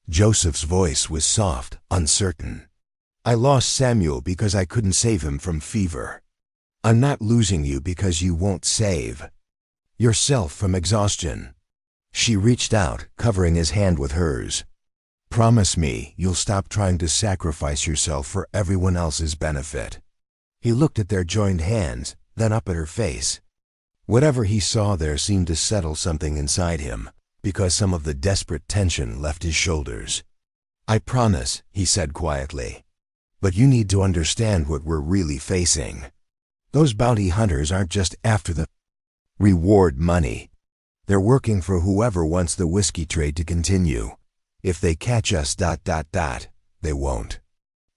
Joseph's voice was soft, uncertain. I lost Samuel because I couldn't save him from fever. I'm not losing you because you won't save yourself from exhaustion. She reached out, covering his hand with hers. Promise me you'll stop trying to sacrifice yourself for everyone else's benefit. He looked at their joined hands, then up at her face. Whatever he saw there seemed to settle something inside him, because some of the desperate tension left his shoulders. I promise, he said quietly. But you need to understand what we're really facing. Those bounty hunters aren't just after the reward money. They're working for whoever wants the whiskey trade to continue. If they catch us, they won't.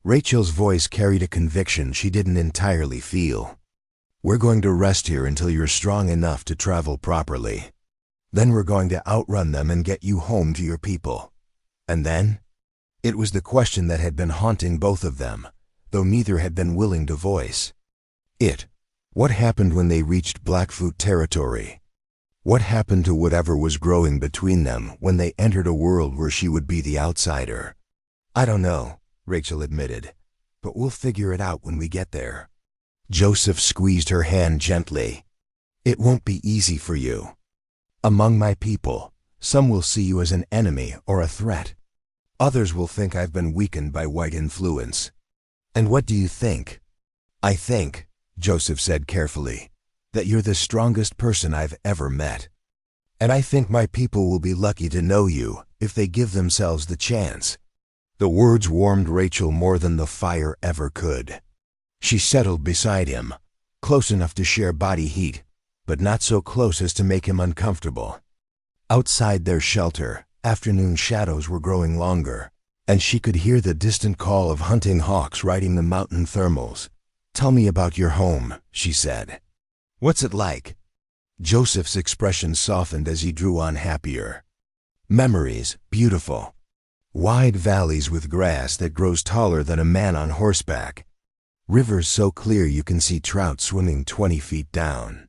Rachel's voice carried a conviction she didn't entirely feel. We're going to rest here until you're strong enough to travel properly. Then we're going to outrun them and get you home to your people. And then? It was the question that had been haunting both of them, though neither had been willing to voice. What happened when they reached Blackfoot territory? What happened to whatever was growing between them when they entered a world where she would be the outsider? I don't know, Rachel admitted, but we'll figure it out when we get there. Joseph squeezed her hand gently. It won't be easy for you. Among my people, some will see you as an enemy or a threat. Others will think I've been weakened by white influence. And what do you think? I think, Joseph said carefully, that you're the strongest person I've ever met. And I think my people will be lucky to know you if they give themselves the chance. The words warmed Rachel more than the fire ever could. She settled beside him, close enough to share body heat, but not so close as to make him uncomfortable. Outside their shelter, afternoon shadows were growing longer, and she could hear the distant call of hunting hawks riding the mountain thermals. Tell me about your home, she said. What's it like? Joseph's expression softened as he drew on happier. Memories, beautiful. Wide valleys with grass that grows taller than a man on horseback. Rivers so clear you can see trout swimming 20 feet down.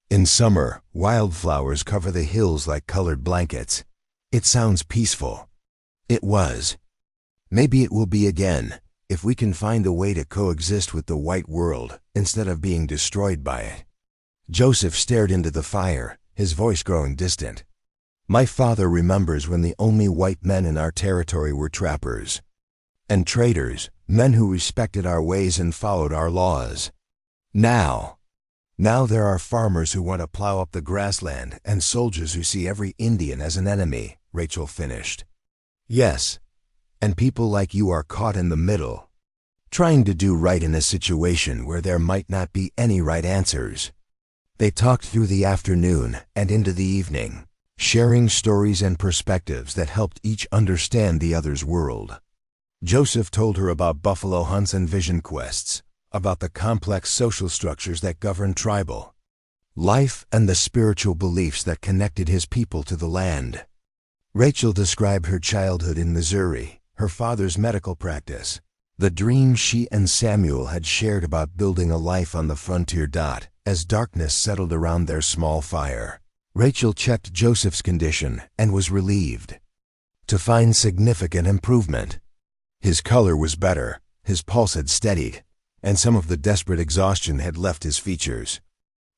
In summer, wildflowers cover the hills like colored blankets. It sounds peaceful. It was. Maybe it will be again, if we can find a way to coexist with the white world instead of being destroyed by it. Joseph stared into the fire, his voice growing distant. My father remembers when the only white men in our territory were trappers. And traders, men who respected our ways and followed our laws. Now there are farmers who want to plow up the grassland and soldiers who see every Indian as an enemy, Rachel finished. Yes, and people like you are caught in the middle, trying to do right in a situation where there might not be any right answers. They talked through the afternoon and into the evening, sharing stories and perspectives that helped each understand the other's world. Joseph told her about buffalo hunts and vision quests, about the complex social structures that govern tribal life and the spiritual beliefs that connected his people to the land. Rachel described her childhood in Missouri, her father's medical practice, the dream she and Samuel had shared about building a life on the frontier. As darkness settled around their small fire, Rachel checked Joseph's condition and was relieved to find significant improvement. His color was better, his pulse had steadied, and some of the desperate exhaustion had left his features.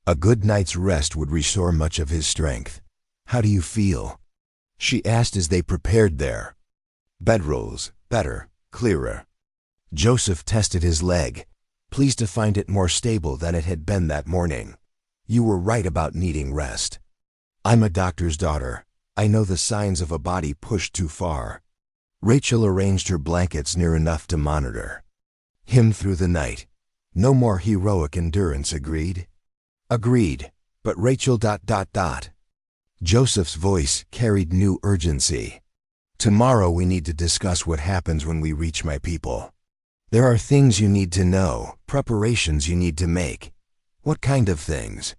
A good night's rest would restore much of his strength. How do you feel? She asked as they prepared their bedrolls, better, clearer. Joseph tested his leg, pleased to find it more stable than it had been that morning. You were right about needing rest. I'm a doctor's daughter. I know the signs of a body pushed too far. Rachel arranged her blankets near enough to monitor him through the night. No more heroic endurance, agreed? Agreed, but Rachel... Joseph's voice carried new urgency. Tomorrow we need to discuss what happens when we reach my people. There are things you need to know, preparations you need to make. What kind of things?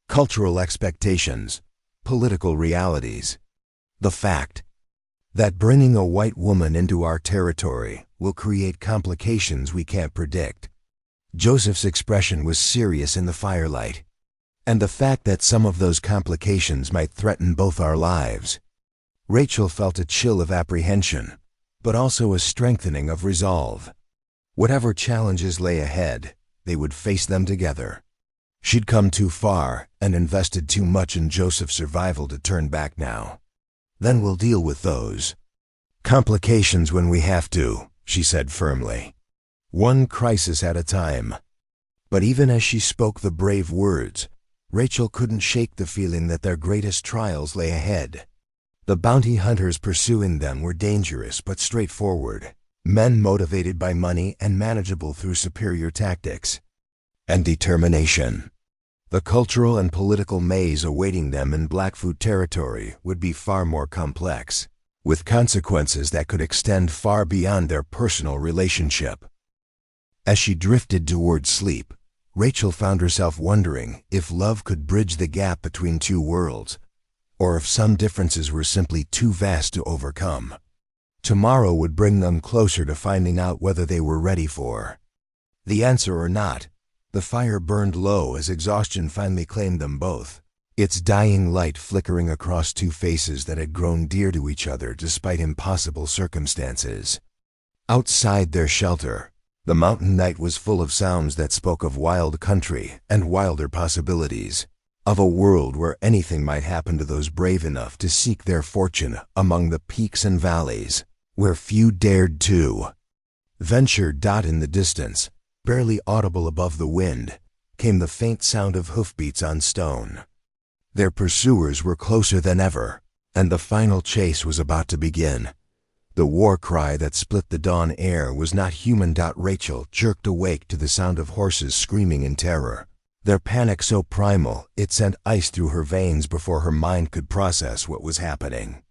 Cultural expectations, political realities. The fact that bringing a white woman into our territory will create complications we can't predict. Joseph's expression was serious in the firelight. And the fact that some of those complications might threaten both our lives. Rachel felt a chill of apprehension, but also a strengthening of resolve. Whatever challenges lay ahead, they would face them together. She'd come too far and invested too much in Joseph's survival to turn back now. Then we'll deal with those complications when we have to, she said firmly. One crisis at a time. But even as she spoke the brave words, Rachel couldn't shake the feeling that their greatest trials lay ahead. The bounty hunters pursuing them were dangerous but straightforward, men motivated by money and manageable through superior tactics and determination. The cultural and political maze awaiting them in Blackfoot territory would be far more complex, with consequences that could extend far beyond their personal relationship. As she drifted toward sleep, Rachel found herself wondering if love could bridge the gap between two worlds, or if some differences were simply too vast to overcome. Tomorrow would bring them closer to finding out whether they were ready for the answer or not. The fire burned low as exhaustion finally claimed them both, its dying light flickering across two faces that had grown dear to each other despite impossible circumstances. Outside their shelter, the mountain night was full of sounds that spoke of wild country and wilder possibilities, of a world where anything might happen to those brave enough to seek their fortune among the peaks and valleys, where few dared to venture. In the distance, barely audible above the wind, came the faint sound of hoofbeats on stone. Their pursuers were closer than ever, and the final chase was about to begin. The war cry that split the dawn air was not human. Rachel jerked awake to the sound of horses screaming in terror, their panic so primal it sent ice through her veins before her mind could process what was happening.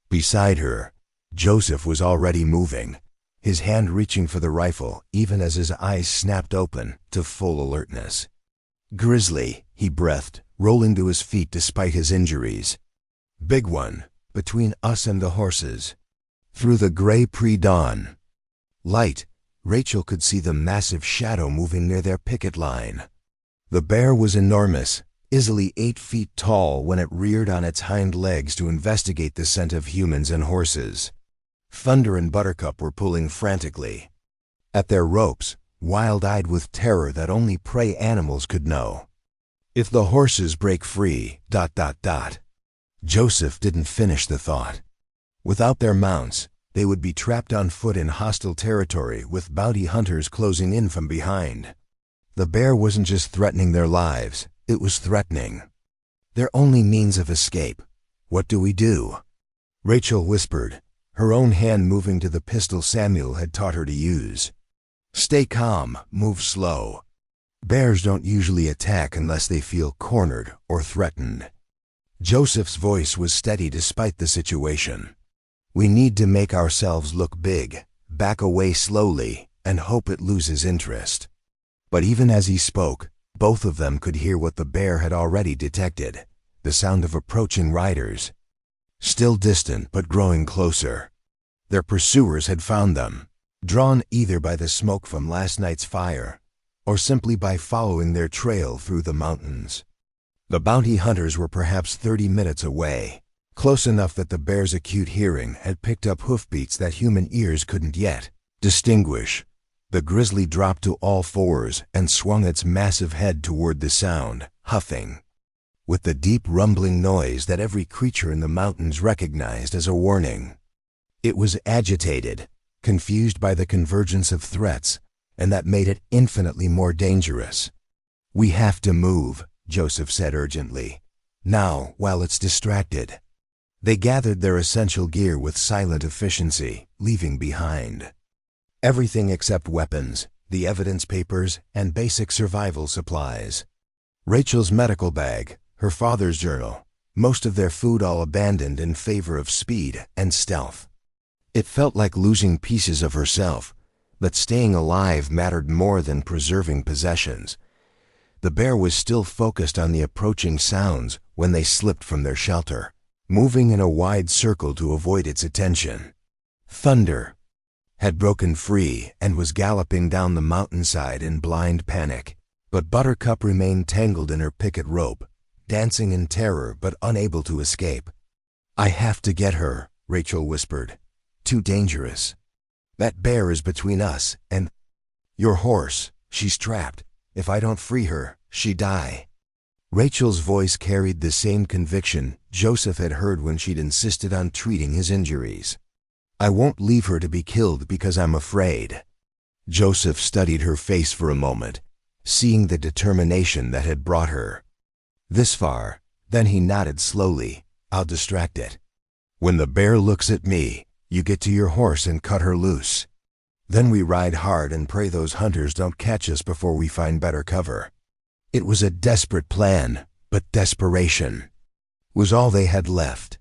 Beside her, Joseph was already moving, his hand reaching for the rifle even as his eyes snapped open to full alertness. "Grizzly," he breathed, rolling to his feet despite his injuries. "Big one, between us and the horses." Through the gray pre-dawn light, Rachel could see the massive shadow moving near their picket line. The bear was enormous, easily 8 feet tall when it reared on its hind legs to investigate the scent of humans and horses. Thunder and Buttercup were pulling frantically at their ropes, wild-eyed with terror that only prey animals could know. "If the horses break free, Joseph didn't finish the thought. Without their mounts, they would be trapped on foot in hostile territory with bounty hunters closing in from behind. The bear wasn't just threatening their lives, it was threatening their only means of escape. What do we do?" Rachel whispered, her own hand moving to the pistol Samuel had taught her to use. "Stay calm, move slow. Bears don't usually attack unless they feel cornered or threatened." Joseph's voice was steady despite the situation. "We need to make ourselves look big, back away slowly, and hope it loses interest." But even as he spoke, both of them could hear what the bear had already detected, the sound of approaching riders. Still distant but growing closer. Their pursuers had found them, drawn either by the smoke from last night's fire, or simply by following their trail through the mountains. The bounty hunters were perhaps 30 minutes away, close enough that the bear's acute hearing had picked up hoofbeats that human ears couldn't yet distinguish. The grizzly dropped to all fours and swung its massive head toward the sound, huffing, with the deep rumbling noise that every creature in the mountains recognized as a warning. It was agitated, confused by the convergence of threats, and that made it infinitely more dangerous. "We have to move," Joseph said urgently. "Now, while it's distracted." They gathered their essential gear with silent efficiency, leaving behind everything except weapons, the evidence papers, and basic survival supplies. Rachel's medical bag, her father's journal, most of their food all abandoned in favor of speed and stealth. It felt like losing pieces of herself, but staying alive mattered more than preserving possessions. The bear was still focused on the approaching sounds when they slipped from their shelter, moving in a wide circle to avoid its attention. Thunder had broken free and was galloping down the mountainside in blind panic, but Buttercup remained tangled in her picket rope, dancing in terror but unable to escape. "I have to get her," Rachel whispered. "Too dangerous. That bear is between us and your horse. She's trapped. If I don't free her, she die." Rachel's voice carried the same conviction Joseph had heard when she'd insisted on treating his injuries. "I won't leave her to be killed because I'm afraid." Joseph studied her face for a moment, seeing the determination that had brought her this far. Then he nodded slowly. "I'll distract it. When the bear looks at me, you get to your horse and cut her loose. Then we ride hard and pray those hunters don't catch us before we find better cover." It was a desperate plan, but desperation was all they had left.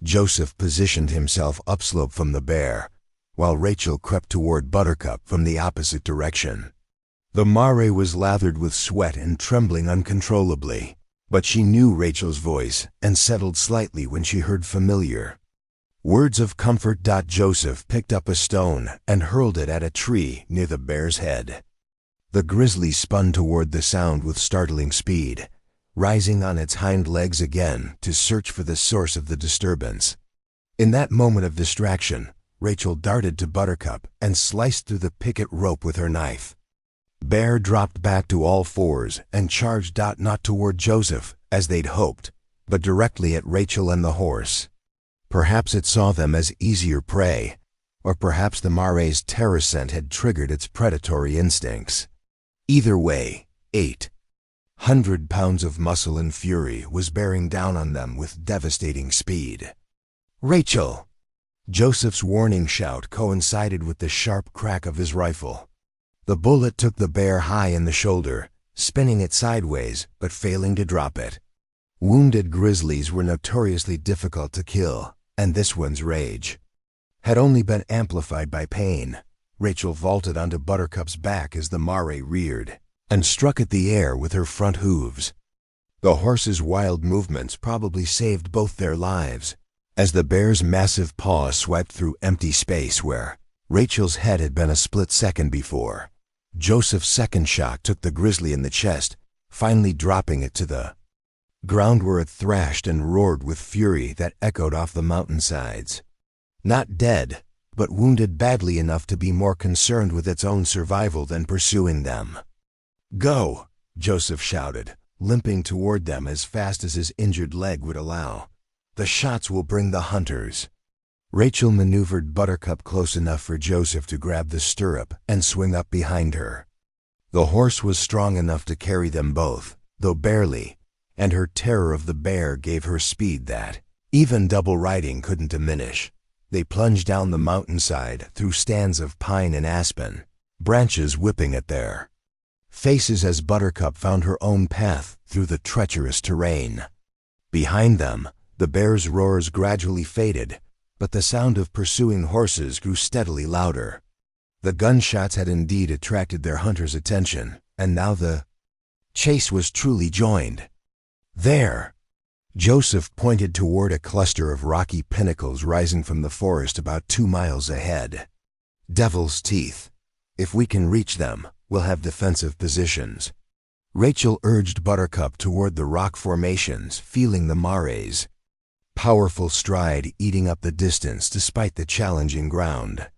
Joseph positioned himself upslope from the bear, while Rachel crept toward Buttercup from the opposite direction. The mare was lathered with sweat and trembling uncontrollably, but she knew Rachel's voice and settled slightly when she heard familiar words of comfort. Joseph picked up a stone and hurled it at a tree near the bear's head. The grizzly spun toward the sound with startling speed, rising on its hind legs again to search for the source of the disturbance. In that moment of distraction, Rachel darted to Buttercup and sliced through the picket rope with her knife. Bear dropped back to all fours and charged out, not toward Joseph, as they'd hoped, but directly at Rachel and the horse. Perhaps it saw them as easier prey, or perhaps the mare's terror scent had triggered its predatory instincts. Either way, 800 pounds of muscle and fury was bearing down on them with devastating speed. "Rachel!" Joseph's warning shout coincided with the sharp crack of his rifle. The bullet took the bear high in the shoulder, spinning it sideways but failing to drop it. Wounded grizzlies were notoriously difficult to kill, and this one's rage had only been amplified by pain. Rachel vaulted onto Buttercup's back as the mare reared and struck at the air with her front hooves. The horse's wild movements probably saved both their lives, as the bear's massive paw swiped through empty space where Rachel's head had been a split second before. Joseph's second shot took the grizzly in the chest, finally dropping it to the ground where it thrashed and roared with fury that echoed off the mountainsides. Not dead, but wounded badly enough to be more concerned with its own survival than pursuing them. "Go!" Joseph shouted, limping toward them as fast as his injured leg would allow. "The shots will bring the hunters." Rachel maneuvered Buttercup close enough for Joseph to grab the stirrup and swing up behind her. The horse was strong enough to carry them both, though barely, and her terror of the bear gave her speed that even double riding couldn't diminish. They plunged down the mountainside through stands of pine and aspen, branches whipping at their faces as Buttercup found her own path through the treacherous terrain. Behind them, the bear's roars gradually faded, but the sound of pursuing horses grew steadily louder. The gunshots had indeed attracted their hunter's attention, and now the chase was truly joined. "There!" Joseph pointed toward a cluster of rocky pinnacles rising from the forest about 2 miles ahead. "Devil's Teeth. If we can reach them, we'll have defensive positions." Rachel urged Buttercup toward the rock formations, feeling the mare's powerful stride eating up the distance despite the challenging ground.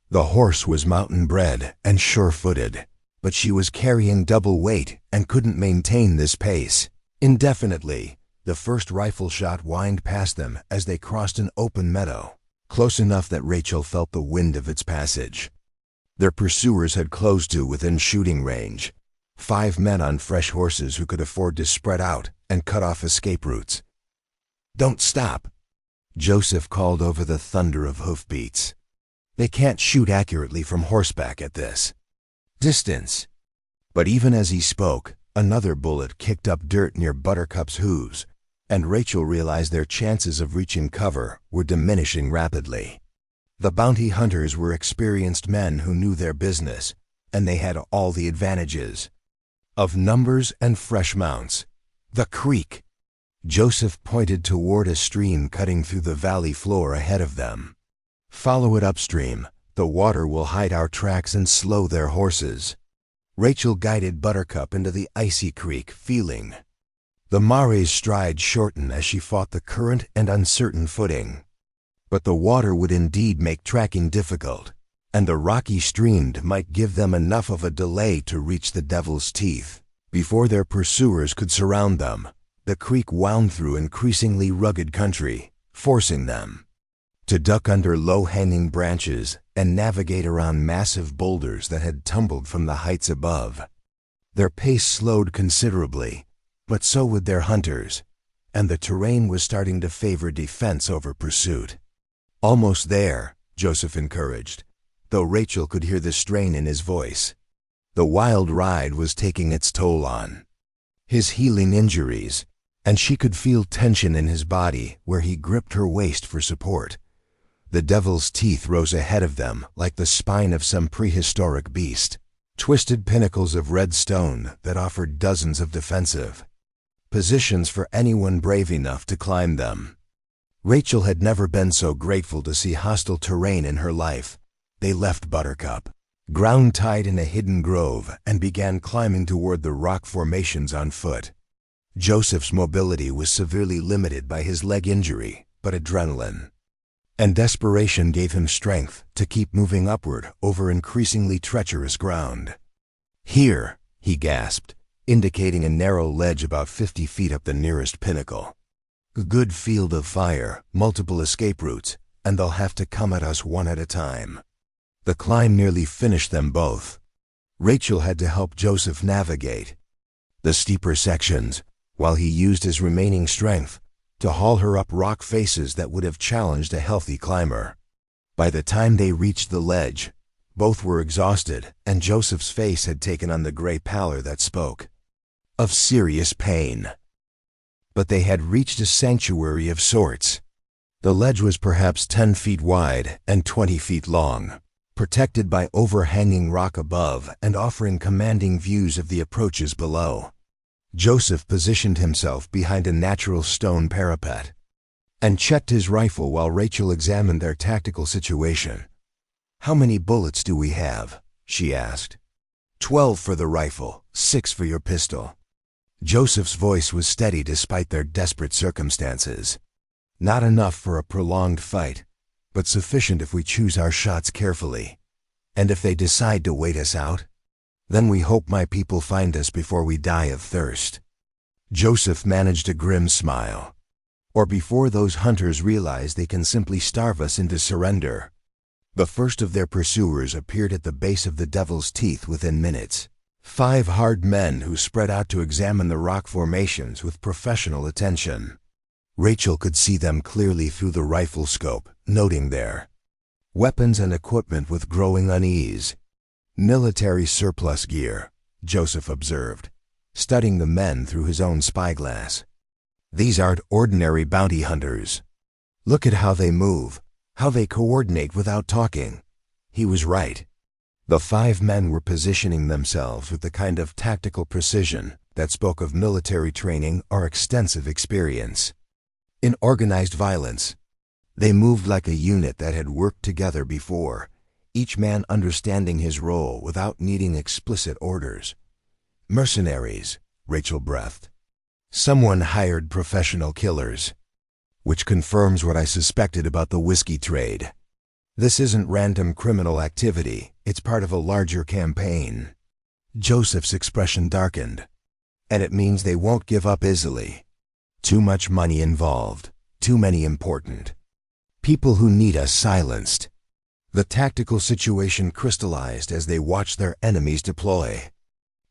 The horse was mountain-bred and sure-footed, but she was carrying double weight and couldn't maintain this pace indefinitely. The first rifle shot whined past them as they crossed an open meadow, close enough that Rachel felt the wind of its passage. Their pursuers had closed to within shooting range, 5 men on fresh horses who could afford to spread out and cut off escape routes. "Don't stop," Joseph called over the thunder of hoofbeats. "They can't shoot accurately from horseback at this distance." But even as he spoke, another bullet kicked up dirt near Buttercup's hooves, and Rachel realized their chances of reaching cover were diminishing rapidly. The bounty hunters were experienced men who knew their business, and they had all the advantages of numbers and fresh mounts. "The creek." Joseph pointed toward a stream cutting through the valley floor ahead of them. "Follow it upstream. The water will hide our tracks and slow their horses." Rachel guided Buttercup into the icy creek, feeling the mare's stride shorten as she fought the current and uncertain footing. But the water would indeed make tracking difficult, and the rocky stream might give them enough of a delay to reach the Devil's Teeth before their pursuers could surround them. The creek wound through increasingly rugged country, forcing them to duck under low-hanging branches and navigate around massive boulders that had tumbled from the heights above. Their pace slowed considerably, but so would their hunters, and the terrain was starting to favor defense over pursuit. "Almost there," Joseph encouraged, though Rachel could hear the strain in his voice. The wild ride was taking its toll on his healing injuries, and she could feel tension in his body where he gripped her waist for support. The devil's teeth rose ahead of them like the spine of some prehistoric beast, twisted pinnacles of red stone that offered dozens of defensive positions for anyone brave enough to climb them. Rachel had never been so grateful to see hostile terrain in her life. They left Buttercup, ground tied in a hidden grove, and began climbing toward the rock formations on foot. Joseph's mobility was severely limited by his leg injury, but adrenaline and desperation gave him strength to keep moving upward over increasingly treacherous ground. "Here," he gasped, indicating a narrow ledge about 50 feet up the nearest pinnacle. "A good field of fire, multiple escape routes, and they'll have to come at us one at a time." The climb nearly finished them both. Rachel had to help Joseph navigate the steeper sections, while he used his remaining strength to haul her up rock faces that would have challenged a healthy climber. By the time they reached the ledge, both were exhausted, and Joseph's face had taken on the gray pallor that spoke of serious pain. But they had reached a sanctuary of sorts. The ledge was perhaps 10 feet wide and 20 feet long, protected by overhanging rock above and offering commanding views of the approaches below. Joseph positioned himself behind a natural stone parapet and checked his rifle while Rachel examined their tactical situation. "How many bullets do we have?" she asked. 12 for the rifle, 6 for your pistol." Joseph's voice was steady despite their desperate circumstances. "Not enough for a prolonged fight, but sufficient if we choose our shots carefully. And if they decide to wait us out, then we hope my people find us before we die of thirst." Joseph managed a grim smile. "Or before those hunters realize they can simply starve us into surrender." The first of their pursuers appeared at the base of the Devil's Teeth within minutes. 5 hard men who spread out to examine the rock formations with professional attention. Rachel could see them clearly through the rifle scope, noting their weapons and equipment with growing unease. "Military surplus gear," Joseph observed, studying the men through his own spyglass. "These aren't ordinary bounty hunters. Look at how they move, how they coordinate without talking." He was right. The 5 men were positioning themselves with the kind of tactical precision that spoke of military training or extensive experience in organized violence. They moved like a unit that had worked together before, each man understanding his role without needing explicit orders. "Mercenaries," Rachel breathed. "Someone hired professional killers." "Which confirms what I suspected about the whiskey trade. This isn't random criminal activity, it's part of a larger campaign." Joseph's expression darkened. "And it means they won't give up easily. Too much money involved, too many important people who need us silenced." The tactical situation crystallized as they watched their enemies deploy.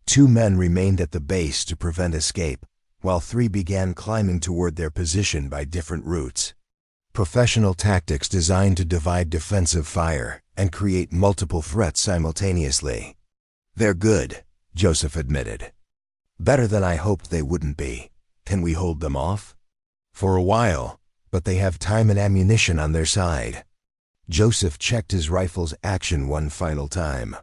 2 men remained at the base to prevent escape, while 3 began climbing toward their position by different routes. Professional tactics designed to divide defensive fire and create multiple threats simultaneously. "They're good," Joseph admitted. "Better than I hoped they wouldn't be. Can we hold them off?" "For a while, but they have time and ammunition on their side." Joseph checked his rifle's action one final time.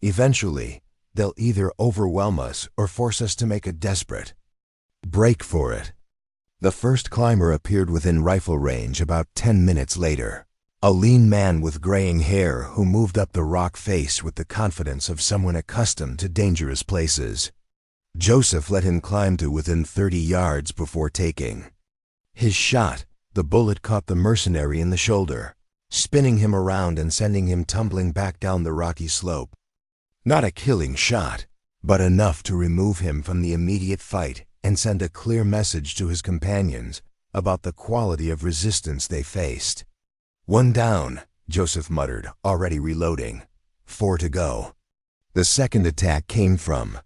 "Eventually, they'll either overwhelm us or force us to make a desperate break for it." The first climber appeared within rifle range about 10 minutes later. A lean man with graying hair who moved up the rock face with the confidence of someone accustomed to dangerous places. Joseph let him climb to within 30 yards before taking his shot. The bullet caught the mercenary in the shoulder, spinning him around and sending him tumbling back down the rocky slope. Not a killing shot, but enough to remove him from the immediate fight and send a clear message to his companions about the quality of resistance they faced. "One down," Joseph muttered, already reloading. 4 to go. The second attack came from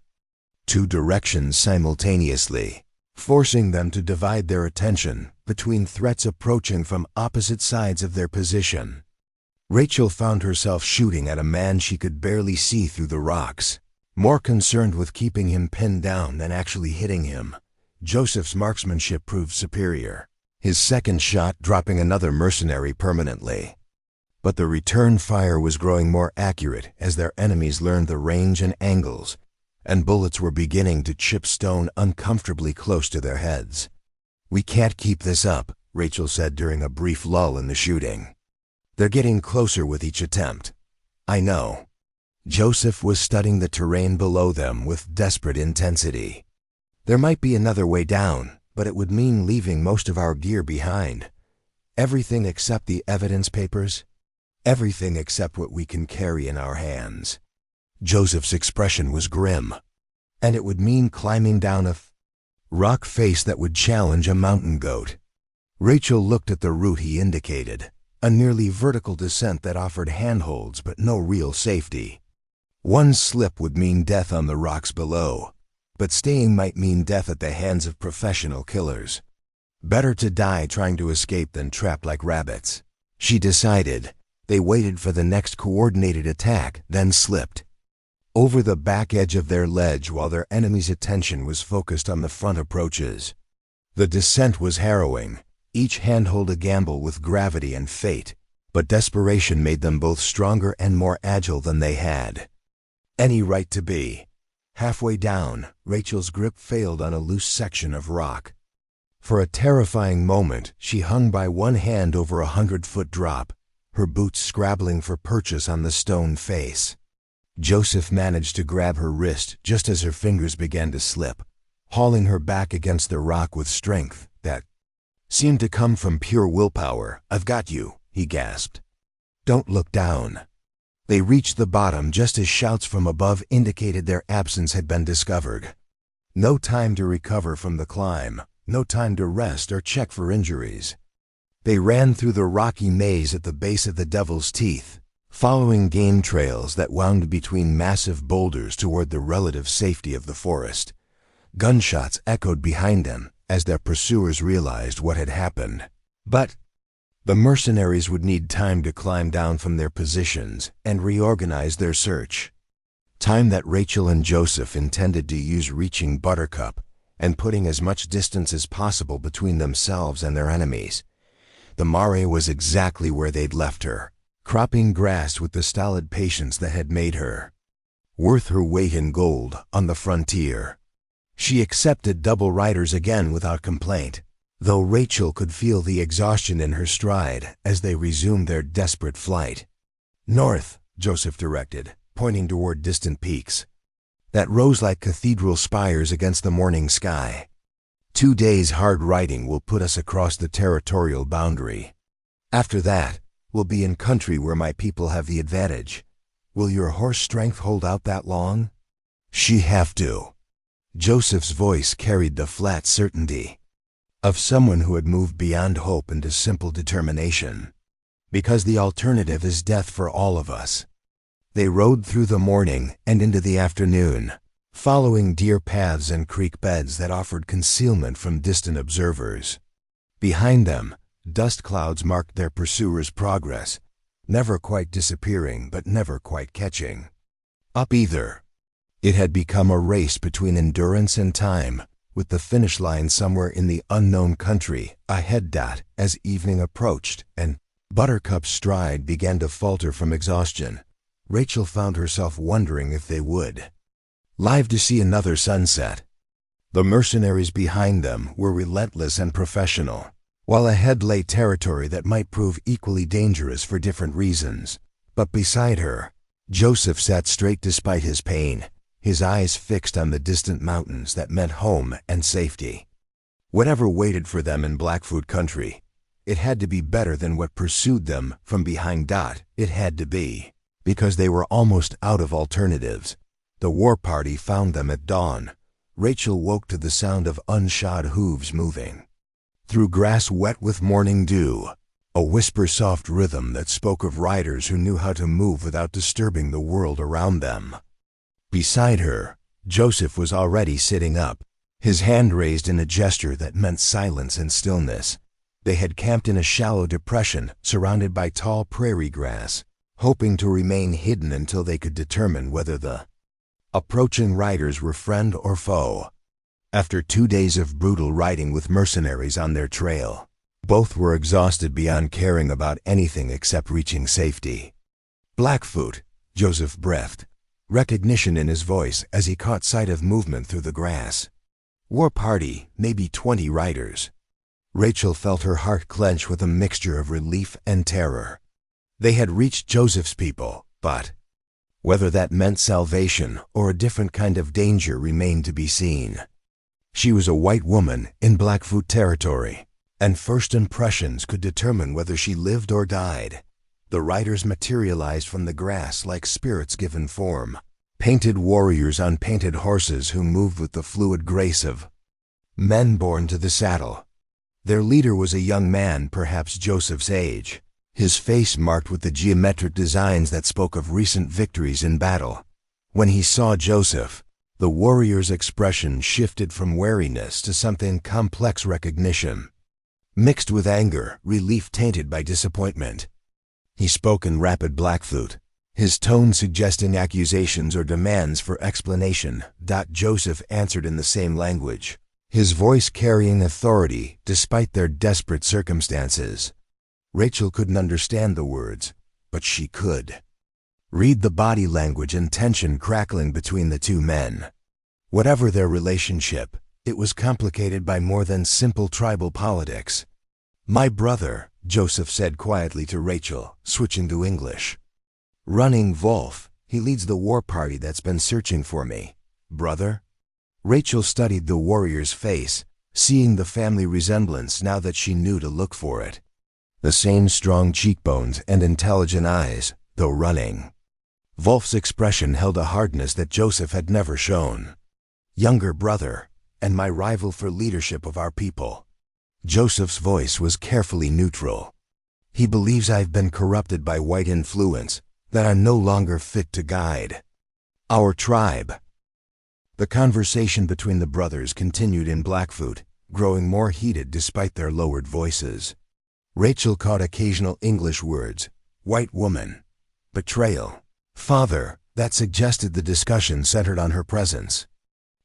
2 directions simultaneously, forcing them to divide their attention between threats approaching from opposite sides of their position. Rachel found herself shooting at a man she could barely see through the rocks. More concerned with keeping him pinned down than actually hitting him. Joseph's marksmanship proved superior, his second shot dropping another mercenary permanently. But the return fire was growing more accurate as their enemies learned the range and angles, and bullets were beginning to chip stone uncomfortably close to their heads. "We can't keep this up," Rachel said during a brief lull in the shooting. "They're getting closer with each attempt." "I know." Joseph was studying the terrain below them with desperate intensity. "There might be another way down, but it would mean leaving most of our gear behind. Everything except the evidence papers. Everything except what we can carry in our hands." Joseph's expression was grim. "And it would mean climbing down a rock face that would challenge a mountain goat." Rachel looked at the route he indicated, a nearly vertical descent that offered handholds but no real safety. One slip would mean death on the rocks below, but staying might mean death at the hands of professional killers. Better to die trying to escape than trapped like rabbits, she decided. They waited for the next coordinated attack, then slipped over the back edge of their ledge while their enemy's attention was focused on the front approaches. The descent was harrowing, each handhold a gamble with gravity and fate, but desperation made them both stronger and more agile than they had any right to be. Halfway down, Rachel's grip failed on a loose section of rock. For a terrifying moment, she hung by one hand over a 100-foot drop, her boots scrabbling for purchase on the stone face. Joseph managed to grab her wrist just as her fingers began to slip, hauling her back against the rock with strength that seemed to come from pure willpower. "I've got you," he gasped. "Don't look down." They reached the bottom just as shouts from above indicated their absence had been discovered. No time to recover from the climb, no time to rest or check for injuries. They ran through the rocky maze at the base of the Devil's Teeth, following game trails that wound between massive boulders toward the relative safety of the forest. Gunshots echoed behind them as their pursuers realized what had happened. But the mercenaries would need time to climb down from their positions and reorganize their search. Time that Rachel and Joseph intended to use reaching Buttercup and putting as much distance as possible between themselves and their enemies. The mare was exactly where they'd left her, cropping grass with the stolid patience that had made her worth her weight in gold on the frontier. She accepted double riders again without complaint, though Rachel could feel the exhaustion in her stride as they resumed their desperate flight. "North," Joseph directed, pointing toward distant peaks that rose like cathedral spires against the morning sky. 2 days hard riding will put us across the territorial boundary. After that, we'll be in country where my people have the advantage. Will your horse strength hold out that long?" "She have to." Joseph's voice carried the flat certainty of someone who had moved beyond hope into simple determination. "Because the alternative is death for all of us." They rode through the morning and into the afternoon, following deer paths and creek beds that offered concealment from distant observers. Behind them, dust clouds marked their pursuers' progress, never quite disappearing but never quite catching up either. It had become a race between endurance and time, with the finish line somewhere in the unknown country ahead. As evening approached and Buttercup's stride began to falter from exhaustion, Rachel found herself wondering if they would live to see another sunset. The mercenaries behind them were relentless and professional, while ahead lay territory that might prove equally dangerous for different reasons. But beside her, Joseph sat straight despite his pain, his eyes fixed on the distant mountains that meant home and safety. Whatever waited for them in Blackfoot country, it had to be better than what pursued them from behind. It had to be, because they were almost out of alternatives. The war party found them at dawn. Rachel woke to the sound of unshod hooves moving through grass wet with morning dew, a whisper-soft rhythm that spoke of riders who knew how to move without disturbing the world around them. Beside her, Joseph was already sitting up, his hand raised in a gesture that meant silence and stillness. They had camped in a shallow depression surrounded by tall prairie grass, hoping to remain hidden until they could determine whether the Approaching riders were friend or foe. After 2 days of brutal riding with mercenaries on their trail, both were exhausted beyond caring about anything except reaching safety. Blackfoot, Joseph breathed, recognition in his voice as he caught sight of movement through the grass. War party, maybe 20 riders. Rachel felt her heart clench with a mixture of relief and terror. They had reached Joseph's people, but whether that meant salvation or a different kind of danger remained to be seen. She was a white woman in Blackfoot territory, and first impressions could determine whether she lived or died. The riders materialized from the grass like spirits given form, painted warriors on painted horses who moved with the fluid grace of men born to the saddle. Their leader was a young man, perhaps Joseph's age, his face marked with the geometric designs that spoke of recent victories in battle. When he saw Joseph, the warrior's expression shifted from wariness to something complex recognition, mixed with anger, relief tainted by disappointment. He spoke in rapid Blackfoot, his tone suggesting accusations or demands for explanation. Joseph answered in the same language, his voice carrying authority despite their desperate circumstances. Rachel couldn't understand the words, but she could read the body language and tension crackling between the two men. Whatever their relationship, it was complicated by more than simple tribal politics. "My brother," Joseph said quietly to Rachel, switching to English. "Running Wolf, he leads the war party that's been searching for me. Brother?" Rachel studied the warrior's face, seeing the family resemblance now that she knew to look for it. The same strong cheekbones and intelligent eyes, though running. Wolf's expression held a hardness that Joseph had never shown. "Younger brother, and my rival for leadership of our people." Joseph's voice was carefully neutral. "He believes I've been corrupted by white influence, that I'm no longer fit to guide our tribe." The conversation between the brothers continued in Blackfoot, growing more heated despite their lowered voices. Rachel caught occasional English words, white woman, betrayal, father, that suggested the discussion centered on her presence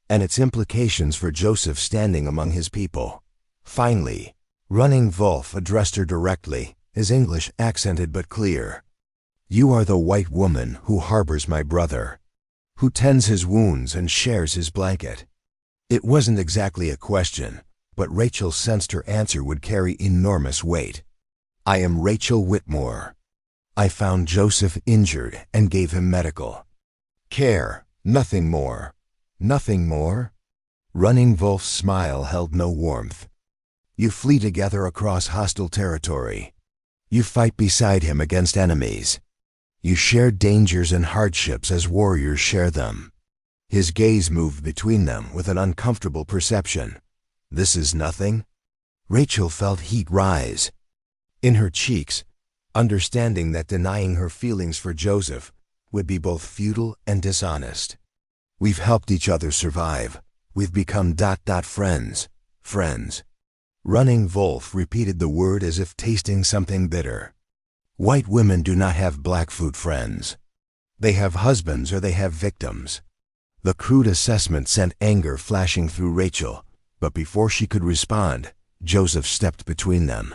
and its implications for Joseph standing among his people. Finally, Running Wolf addressed her directly, his English accented but clear. "You are the white woman who harbors my brother, who tends his wounds and shares his blanket." It wasn't exactly a question, but Rachel sensed her answer would carry enormous weight. "I am Rachel Whitmore. I found Joseph injured and gave him medical care, nothing more." "Nothing more?" Running Wolf's smile held no warmth. "You flee together across hostile territory. You fight beside him against enemies. You share dangers and hardships as warriors share them." His gaze moved between them with an uncomfortable perception. "This is nothing?" Rachel felt heat rise in her cheeks, understanding that denying her feelings for Joseph would be both futile and dishonest. "We've helped each other survive. We've become friends. Friends." Running Wolf repeated the word as if tasting something bitter. "White women do not have Blackfoot friends. They have husbands or they have victims." The crude assessment sent anger flashing through Rachel, but before she could respond, Joseph stepped between them.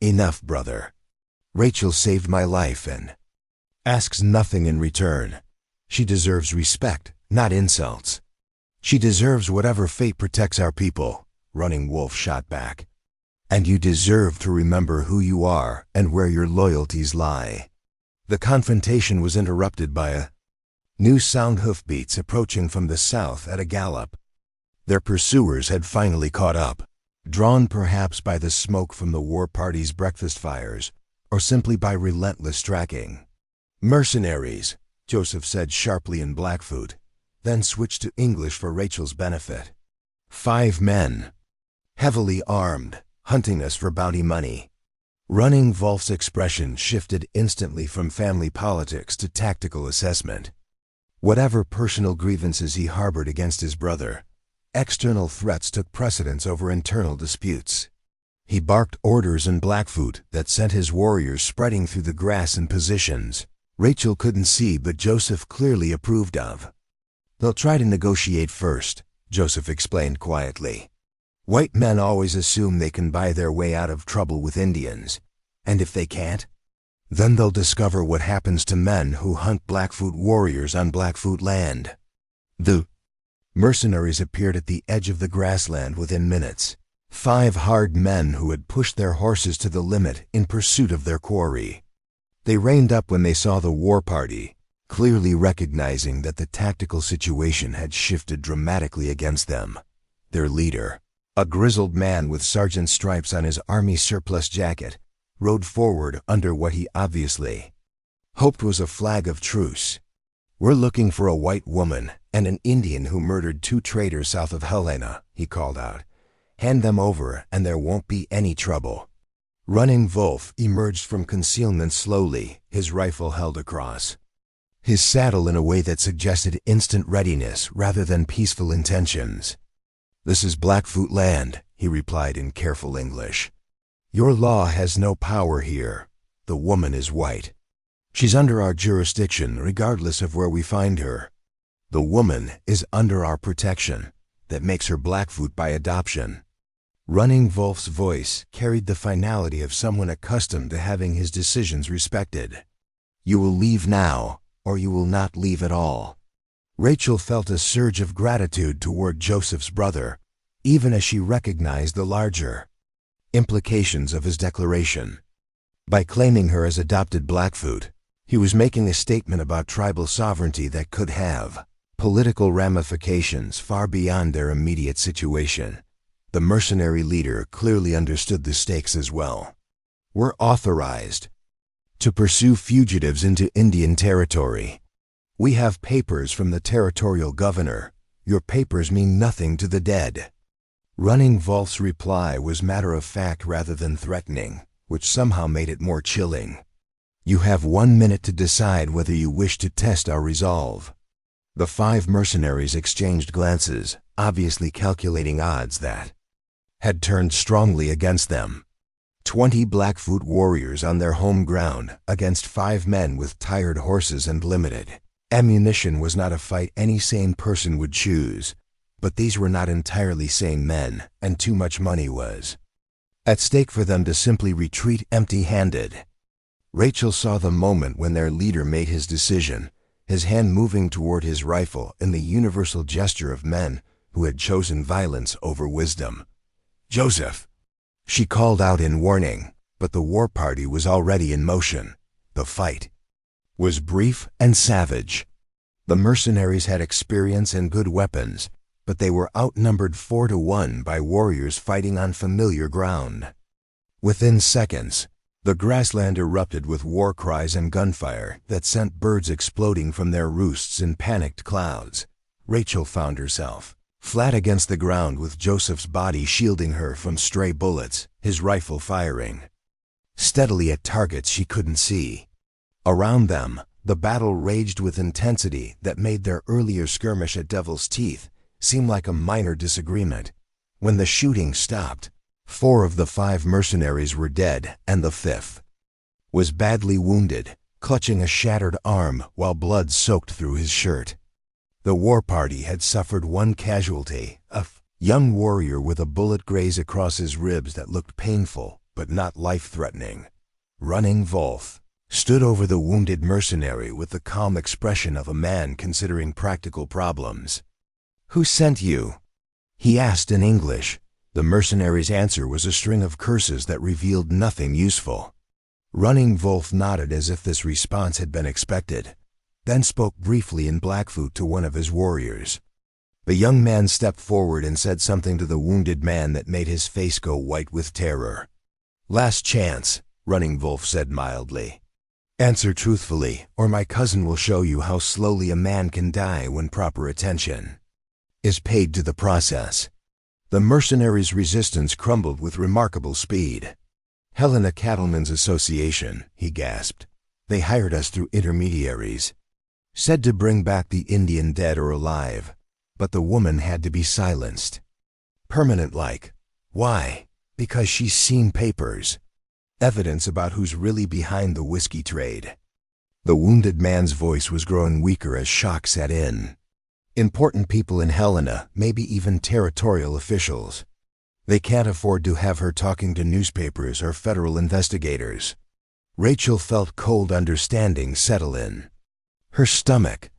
"Enough, brother. Rachel saved my life and asks nothing in return. She deserves respect, not insults. She deserves whatever fate protects our people," Running Wolf shot back. "And you deserve to remember who you are and where your loyalties lie." The confrontation was interrupted by a new sound, hoofbeats approaching from the south at a gallop. Their pursuers had finally caught up, drawn perhaps by the smoke from the war party's breakfast fires, or simply by relentless tracking. "Mercenaries," Joseph said sharply in Blackfoot, then switched to English for Rachel's benefit. 5 men, heavily armed, hunting us for bounty money." Running Wolf's expression shifted instantly from family politics to tactical assessment. Whatever personal grievances he harbored against his brother, external threats took precedence over internal disputes. He barked orders in Blackfoot that sent his warriors spreading through the grass in positions Rachel couldn't see but Joseph clearly approved of. They'll try to negotiate first, Joseph explained quietly. White men always assume they can buy their way out of trouble with Indians, and if they can't, then they'll discover what happens to men who hunt Blackfoot warriors on Blackfoot land. The mercenaries appeared at the edge of the grassland within minutes. 5 hard men who had pushed their horses to the limit in pursuit of their quarry. They reined up when they saw the war party, clearly recognizing that the tactical situation had shifted dramatically against them. Their leader, a grizzled man with sergeant's stripes on his army surplus jacket, rode forward under what he obviously hoped was a flag of truce. "We're looking for a white woman and an Indian who murdered 2 traders south of Helena," he called out. "Hand them over and there won't be any trouble." Running Wolf emerged from concealment slowly, his rifle held across his saddle in a way that suggested instant readiness rather than peaceful intentions. "This is Blackfoot land," he replied in careful English. "Your law has no power here. The woman is white. She's under our jurisdiction regardless of where we find her. The woman is under our protection. That makes her Blackfoot by adoption." Running Wolf's voice carried the finality of someone accustomed to having his decisions respected. "You will leave now, or you will not leave at all." Rachel felt a surge of gratitude toward Joseph's brother, even as she recognized the larger implications of his declaration. By claiming her as adopted Blackfoot, he was making a statement about tribal sovereignty that could have political ramifications far beyond their immediate situation. The mercenary leader clearly understood the stakes as well. "We're authorized to pursue fugitives into Indian territory. We have papers from the territorial governor. Your papers mean nothing to the dead." Running Wolf's reply was matter-of-fact rather than threatening, which somehow made it more chilling. "You have 1 minute to decide whether you wish to test our resolve." The 5 mercenaries exchanged glances, obviously calculating odds that had turned strongly against them. 20 Blackfoot warriors on their home ground against 5 men with tired horses and limited ammunition was not a fight any sane person would choose, but these were not entirely sane men, and too much money was at stake for them to simply retreat empty-handed. Rachel saw the moment when their leader made his decision, his hand moving toward his rifle in the universal gesture of men who had chosen violence over wisdom. "Joseph!" she called out in warning, but the war party was already in motion. The fight was brief and savage. The mercenaries had experience and good weapons, but they were outnumbered 4-1 by warriors fighting on familiar ground. Within seconds, the grassland erupted with war cries and gunfire that sent birds exploding from their roosts in panicked clouds. Rachel found herself flat against the ground with Joseph's body shielding her from stray bullets, his rifle firing steadily at targets she couldn't see. Around them, the battle raged with intensity that made their earlier skirmish at Devil's Teeth seem like a minor disagreement. When the shooting stopped, 4 of the 5 mercenaries were dead, and the 5th was badly wounded, clutching a shattered arm while blood soaked through his shirt. The war party had suffered 1 casualty, a young warrior with a bullet graze across his ribs that looked painful but not life-threatening. Running Wolf stood over the wounded mercenary with the calm expression of a man considering practical problems. "Who sent you?" he asked in English. The mercenary's answer was a string of curses that revealed nothing useful. Running Wolf nodded as if this response had been expected, then spoke briefly in Blackfoot to one of his warriors. The young man stepped forward and said something to the wounded man that made his face go white with terror. "Last chance," Running Wolf said mildly. "Answer truthfully, or my cousin will show you how slowly a man can die when proper attention is paid to the process." The mercenaries' resistance crumbled with remarkable speed. "Helena Cattlemen's Association," he gasped. "They hired us through intermediaries. Said to bring back the Indian dead or alive, but the woman had to be silenced. Permanent-like. Why? Because she's seen papers. Evidence about who's really behind the whiskey trade." The wounded man's voice was growing weaker as shock set in. Important people in Helena, maybe even territorial officials. They can't afford to have her talking to newspapers or federal investigators. Rachel felt cold understanding settle in her stomach.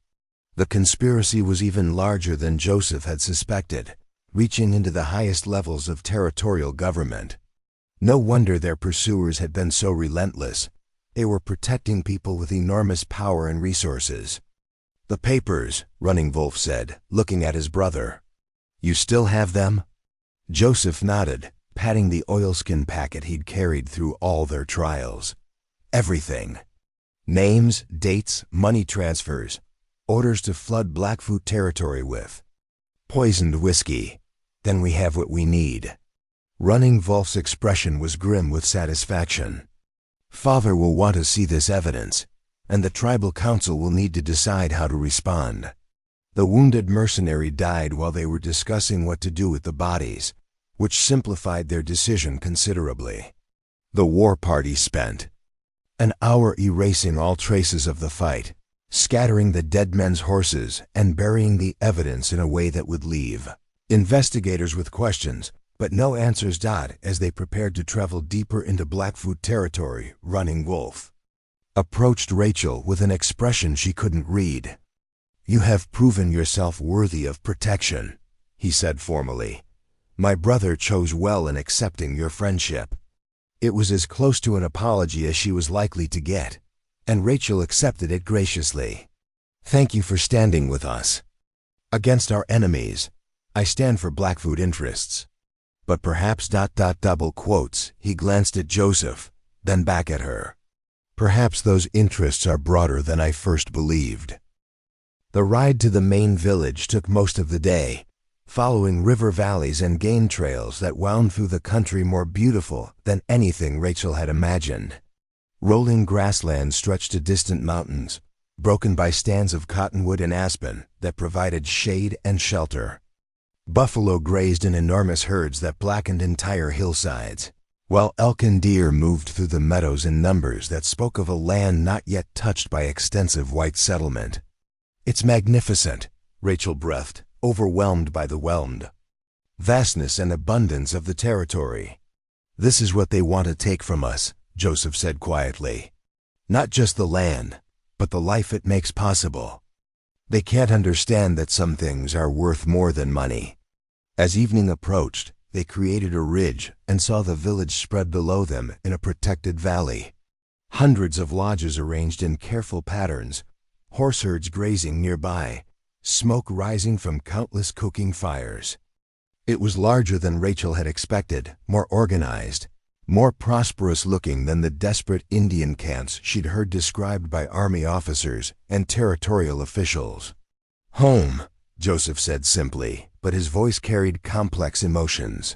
The conspiracy was even larger than Joseph had suspected, reaching into the highest levels of territorial government. No wonder their pursuers had been so relentless. They were protecting people with enormous power and resources. "The papers," Running Wolf said, looking at his brother. "You still have them?" Joseph nodded, patting the oilskin packet he'd carried through all their trials. "Everything. Names, dates, money transfers, orders to flood Blackfoot territory with poisoned whiskey. Then we have what we need." Running Wolf's expression was grim with satisfaction. "Father will want to see this evidence, and the tribal council will need to decide how to respond." The wounded mercenary died while they were discussing what to do with the bodies, which simplified their decision considerably. The war party spent an hour erasing all traces of the fight, scattering the dead men's horses and burying the evidence in a way that would leave investigators with questions, but no answers. As they prepared to travel deeper into Blackfoot territory, Running Wolf approached Rachel with an expression she couldn't read. "You have proven yourself worthy of protection," he said formally. "My brother chose well in accepting your friendship." It was as close to an apology as she was likely to get, and Rachel accepted it graciously. "Thank you for standing with us against our enemies. I stand for Blackfoot interests. But perhaps ... double quotes, he glanced at Joseph, then back at her. "Perhaps those interests are broader than I first believed." The ride to the main village took most of the day, following river valleys and game trails that wound through the country more beautiful than anything Rachel had imagined. Rolling grasslands stretched to distant mountains, broken by stands of cottonwood and aspen that provided shade and shelter. Buffalo grazed in enormous herds that blackened entire hillsides, while elk and deer moved through the meadows in numbers that spoke of a land not yet touched by extensive white settlement. "It's magnificent," Rachel breathed, overwhelmed by the vastness and abundance of the territory. "This is what they want to take from us," Joseph said quietly. "Not just the land, but the life it makes possible. They can't understand that some things are worth more than money." As evening approached, they created a ridge and saw the village spread below them in a protected valley. Hundreds of lodges arranged in careful patterns, horse herds grazing nearby, smoke rising from countless cooking fires. It was larger than Rachel had expected, more organized, more prosperous looking than the desperate Indian camps she'd heard described by army officers and territorial officials. "Home," Joseph said simply, but his voice carried complex emotions.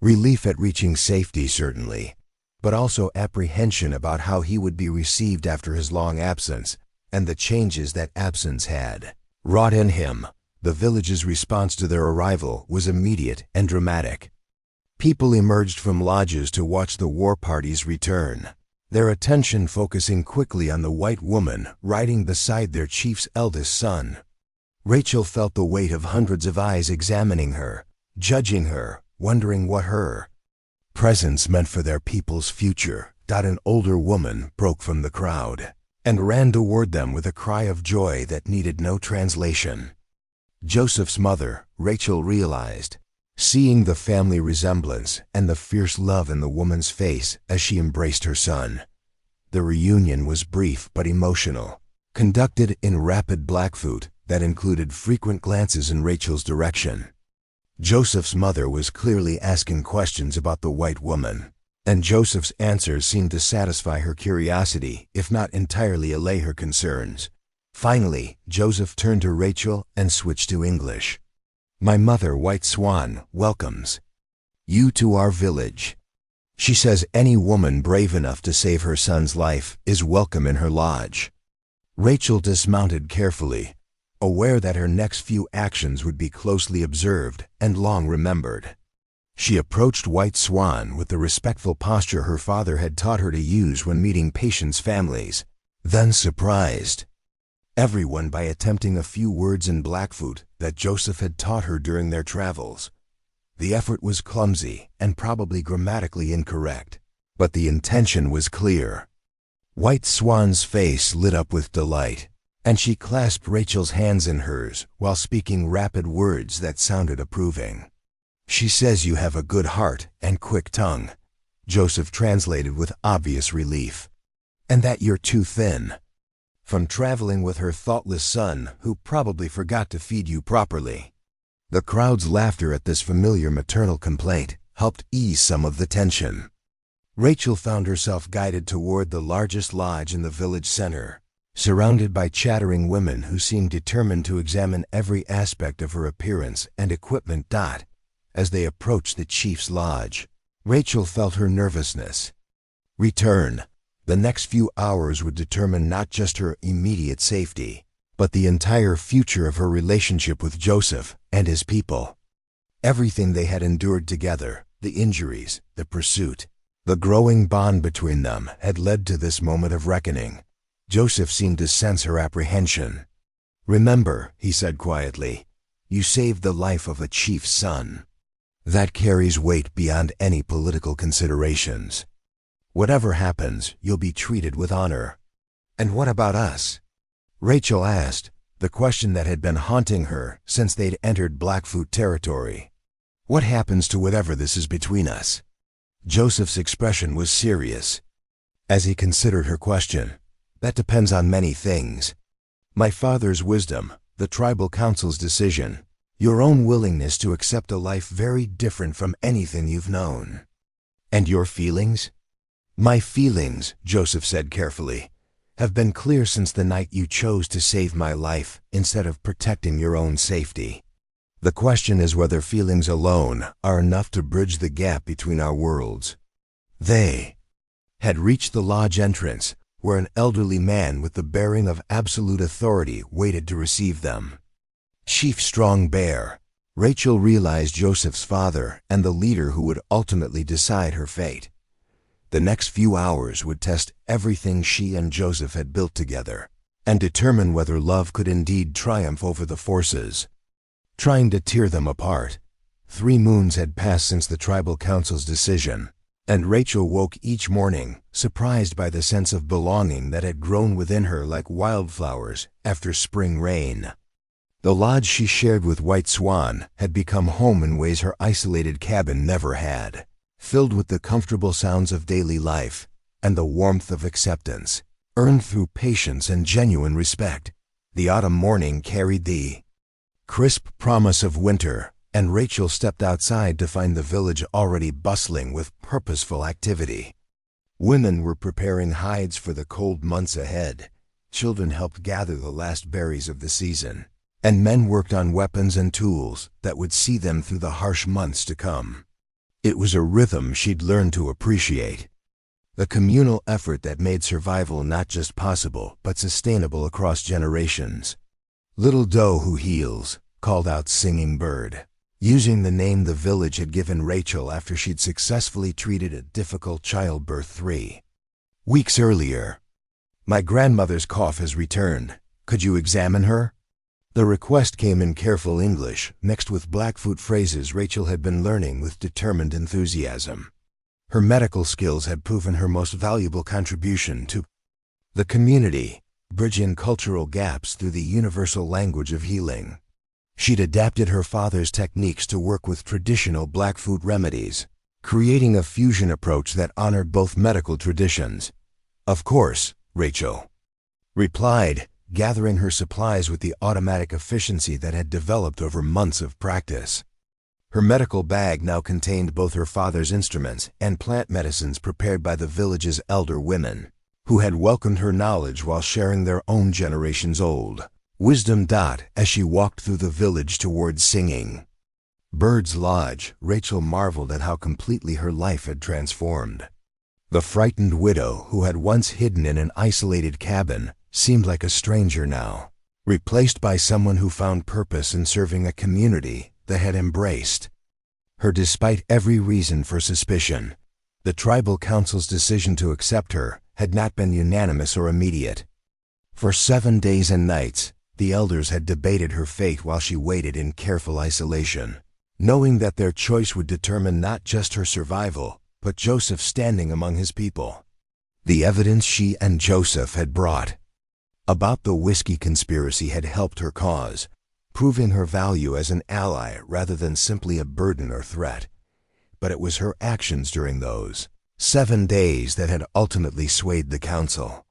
Relief at reaching safety, certainly, but also apprehension about how he would be received after his long absence and the changes that absence had wrought in him. The village's response to their arrival was immediate and dramatic. People emerged from lodges to watch the war party's return, their attention focusing quickly on the white woman riding beside their chief's eldest son. Rachel felt the weight of hundreds of eyes examining her, judging her, wondering what her presence meant for their people's future. An older woman broke from the crowd and ran toward them with a cry of joy that needed no translation. Joseph's mother, Rachel realized, seeing the family resemblance and the fierce love in the woman's face as she embraced her son. The reunion was brief but emotional, conducted in rapid Blackfoot that included frequent glances in Rachel's direction. Joseph's mother was clearly asking questions about the white woman, and Joseph's answers seemed to satisfy her curiosity, if not entirely allay her concerns. Finally, Joseph turned to Rachel and switched to English. "My mother, White Swan, welcomes you to our village. She says any woman brave enough to save her son's life is welcome in her lodge." Rachel dismounted carefully, aware that her next few actions would be closely observed and long remembered. She approached White Swan with the respectful posture her father had taught her to use when meeting patients' families, then surprised everyone by attempting a few words in Blackfoot that Joseph had taught her during their travels. The effort was clumsy and probably grammatically incorrect, but the intention was clear. White Swan's face lit up with delight, and she clasped Rachel's hands in hers while speaking rapid words that sounded approving. "She says you have a good heart and quick tongue," Joseph translated with obvious relief, "and that you're too thin from traveling with her thoughtless son, who probably forgot to feed you properly." The crowd's laughter at this familiar maternal complaint helped ease some of the tension. Rachel found herself guided toward the largest lodge in the village center, surrounded by chattering women who seemed determined to examine every aspect of her appearance and equipment. As they approached the chief's lodge, Rachel felt her nervousness return. The next few hours would determine not just her immediate safety, but the entire future of her relationship with Joseph and his people. Everything they had endured together, the injuries, the pursuit, the growing bond between them had led to this moment of reckoning. Joseph seemed to sense her apprehension. "Remember," he said quietly, "you saved the life of a chief's son. That carries weight beyond any political considerations. Whatever happens, you'll be treated with honor." "And what about us?" Rachel asked, the question that had been haunting her since they'd entered Blackfoot territory. "What happens to whatever this is between us?" Joseph's expression was serious as he considered her question. "That depends on many things. My father's wisdom, the tribal council's decision, your own willingness to accept a life very different from anything you've known." "And your feelings?" "My feelings," Joseph said carefully, "have been clear since the night you chose to save my life instead of protecting your own safety. The question is whether feelings alone are enough to bridge the gap between our worlds." They had reached the lodge entrance, where an elderly man with the bearing of absolute authority waited to receive them. Chief Strong Bear, Rachel realized Joseph's father and the leader who would ultimately decide her fate. The next few hours would test everything she and Joseph had built together and determine whether love could indeed triumph over the forces trying to tear them apart. 3 moons had passed since the tribal council's decision, and Rachel woke each morning surprised by the sense of belonging that had grown within her like wildflowers after spring rain. The lodge she shared with White Swan had become home in ways her isolated cabin never had, filled with the comfortable sounds of daily life and the warmth of acceptance, earned through patience and genuine respect. The autumn morning carried the crisp promise of winter, and Rachel stepped outside to find the village already bustling with purposeful activity. Women were preparing hides for the cold months ahead, children helped gather the last berries of the season, and men worked on weapons and tools that would see them through the harsh months to come. It was a rhythm she'd learned to appreciate, a communal effort that made survival not just possible but sustainable across generations. "Little doe who heals," called out Singing Bird, using the name the village had given Rachel after she'd successfully treated a difficult childbirth 3 weeks earlier. "My grandmother's cough has returned. Could you examine her?" The request came in careful English, mixed with Blackfoot phrases Rachel had been learning with determined enthusiasm. Her medical skills had proven her most valuable contribution to the community, bridging cultural gaps through the universal language of healing. She'd adapted her father's techniques to work with traditional Blackfoot remedies, creating a fusion approach that honored both medical traditions. "Of course," Rachel replied, gathering her supplies with the automatic efficiency that had developed over months of practice. Her medical bag now contained both her father's instruments and plant medicines prepared by the village's elder women, who had welcomed her knowledge while sharing their own generations old wisdom. As she walked through the village towards Singing Bird's lodge, Rachel marveled at how completely her life had transformed. The frightened widow who had once hidden in an isolated cabin seemed like a stranger now, replaced by someone who found purpose in serving a community that had embraced her despite every reason for suspicion. The tribal council's decision to accept her had not been unanimous or immediate. For 7 days and nights, The elders had debated her fate while she waited in careful isolation, knowing that their choice would determine not just her survival, but Joseph's standing among his people. The evidence she and Joseph had brought about the whiskey conspiracy had helped her cause, proving her value as an ally rather than simply a burden or threat. But it was her actions during those 7 days that had ultimately swayed the council.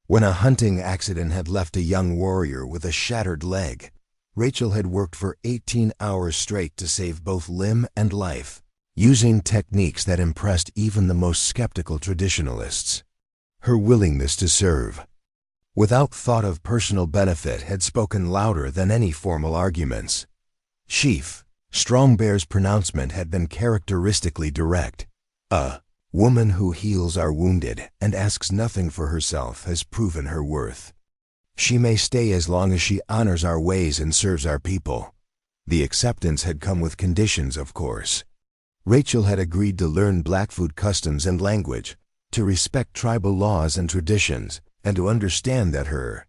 When a hunting accident had left a young warrior with a shattered leg, Rachel had worked for 18 hours straight to save both limb and life, using techniques that impressed even the most skeptical traditionalists. Her willingness to serve, without thought of personal benefit, had spoken louder than any formal arguments. Chief Strongbear's pronouncement had been characteristically direct. A woman who heals our wounded and asks nothing for herself has proven her worth. She may stay as long as she honors our ways and serves our people. The acceptance had come with conditions, of course. Rachel had agreed to learn Blackfoot customs and language, to respect tribal laws and traditions, and to understand that her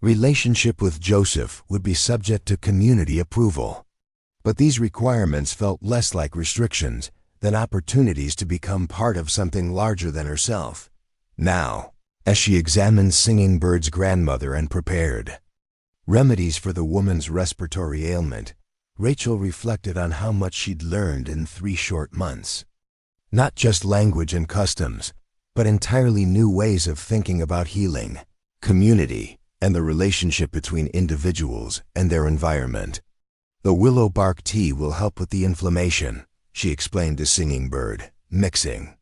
relationship with Joseph would be subject to community approval. But these requirements felt less like restrictions than opportunities to become part of something larger than herself. Now, as she examined Singing Bird's grandmother and prepared remedies for the woman's respiratory ailment, Rachel reflected on how much she'd learned in 3 short months. Not just language and customs, but entirely new ways of thinking about healing, community, and the relationship between individuals and their environment. The willow bark tea will help with the inflammation, she explained to Singing Bird, mixing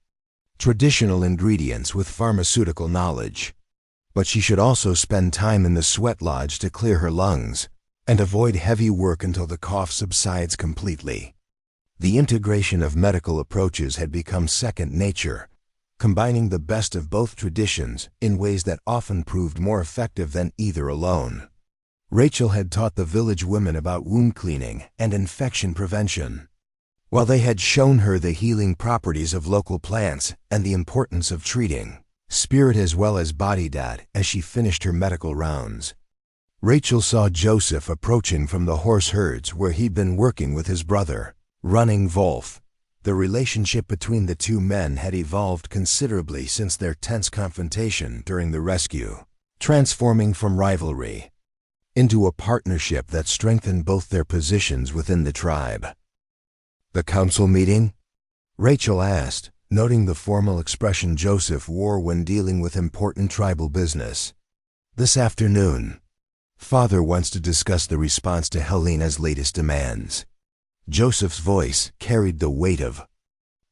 traditional ingredients with pharmaceutical knowledge. But she should also spend time in the sweat lodge to clear her lungs, and avoid heavy work until the cough subsides completely. The integration of medical approaches had become second nature, combining the best of both traditions in ways that often proved more effective than either alone. Rachel had taught the village women about wound cleaning and infection prevention, while they had shown her the healing properties of local plants and the importance of treating spirit as well as body as she finished her medical rounds. Rachel saw Joseph approaching from the horse herds where he'd been working with his brother, running Wolf. The relationship between the two men had evolved considerably since their tense confrontation during the rescue, transforming from rivalry into a partnership that strengthened both their positions within the tribe. "The council meeting?" Rachel asked, noting the formal expression Joseph wore when dealing with important tribal business. "This afternoon. Father wants to discuss the response to Helena's latest demands." Joseph's voice carried the weight of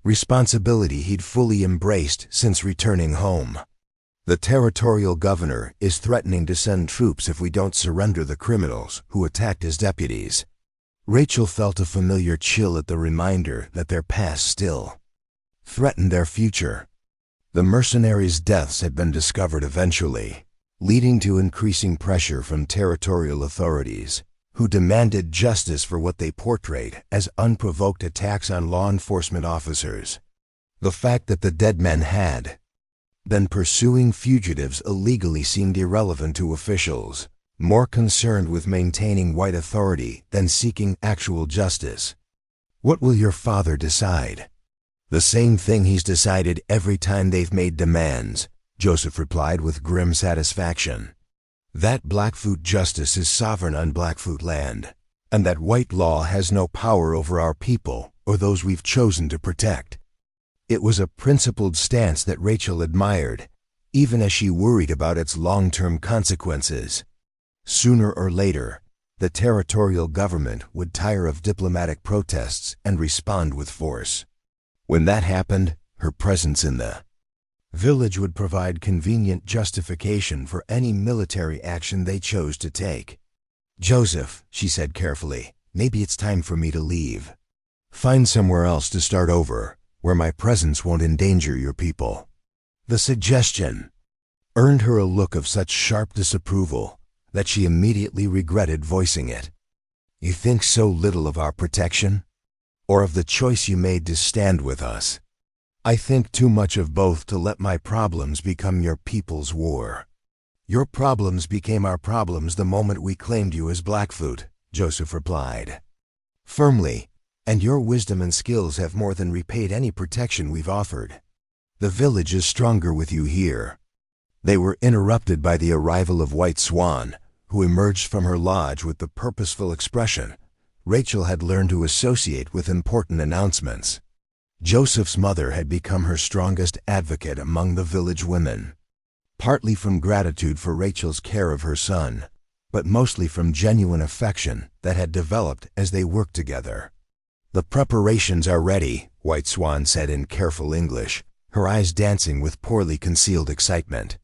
responsibility he'd fully embraced since returning home. "The territorial governor is threatening to send troops if we don't surrender the criminals who attacked his deputies." Rachel felt a familiar chill at the reminder that their past still threatened their future. The mercenaries' deaths had been discovered eventually, leading to increasing pressure from territorial authorities, who demanded justice for what they portrayed as unprovoked attacks on law enforcement officers. The fact that the dead men had been pursuing fugitives illegally seemed irrelevant to officials, more concerned with maintaining white authority than seeking actual justice. "What will your father decide?" "The same thing he's decided every time they've made demands," Joseph replied with grim satisfaction. "That Blackfoot justice is sovereign on Blackfoot land, and that white law has no power over our people or those we've chosen to protect." It was a principled stance that Rachel admired, even as she worried about its long-term consequences. Sooner or later, the territorial government would tire of diplomatic protests and respond with force. When that happened, her presence in the village would provide convenient justification for any military action they chose to take. "Joseph," she said carefully, "maybe it's time for me to leave. Find somewhere else to start over, where my presence won't endanger your people." The suggestion earned her a look of such sharp disapproval that she immediately regretted voicing it. "You think so little of our protection? Or of the choice you made to stand with us?" "I think too much of both to let my problems become your people's war." Your problems became our problems the moment we claimed you as Blackfoot, Joseph replied. Firmly, and your wisdom and skills have more than repaid any protection we've offered. The village is stronger with you here. They were interrupted by the arrival of White Swan, who emerged from her lodge with the purposeful expression Rachel had learned to associate with important announcements. Joseph's mother had become her strongest advocate among the village women, partly from gratitude for Rachel's care of her son, but mostly from genuine affection that had developed as they worked together. The preparations are ready, White Swan said in careful English, her eyes dancing with poorly concealed excitement.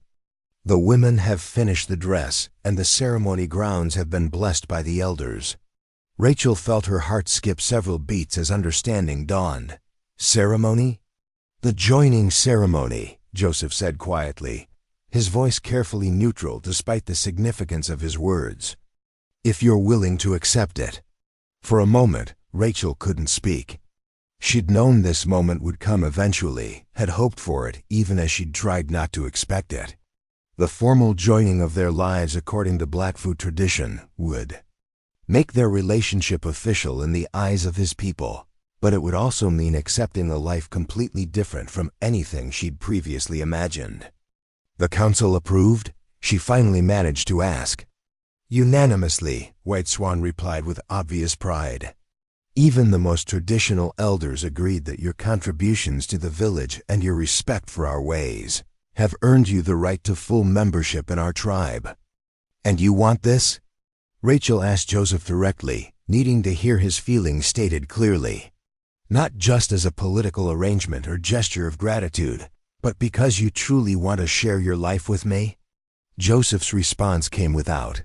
The women have finished the dress, and the ceremony grounds have been blessed by the elders. Rachel felt her heart skip several beats as understanding dawned. Ceremony? The joining ceremony, Joseph said quietly, his voice carefully neutral despite the significance of his words. If you're willing to accept it. For a moment, Rachel couldn't speak. She'd known this moment would come eventually, had hoped for it even as she'd tried not to expect it. The formal joining of their lives according to Blackfoot tradition would make their relationship official in the eyes of his people, but it would also mean accepting a life completely different from anything she'd previously imagined. The council approved? She finally managed to ask. Unanimously, White Swan replied with obvious pride. Even the most traditional elders agreed that your contributions to the village and your respect for our ways have earned you the right to full membership in our tribe. And you want this? Rachel asked Joseph directly, needing to hear his feelings stated clearly. Not just as a political arrangement or gesture of gratitude, but because you truly want to share your life with me? Joseph's response came without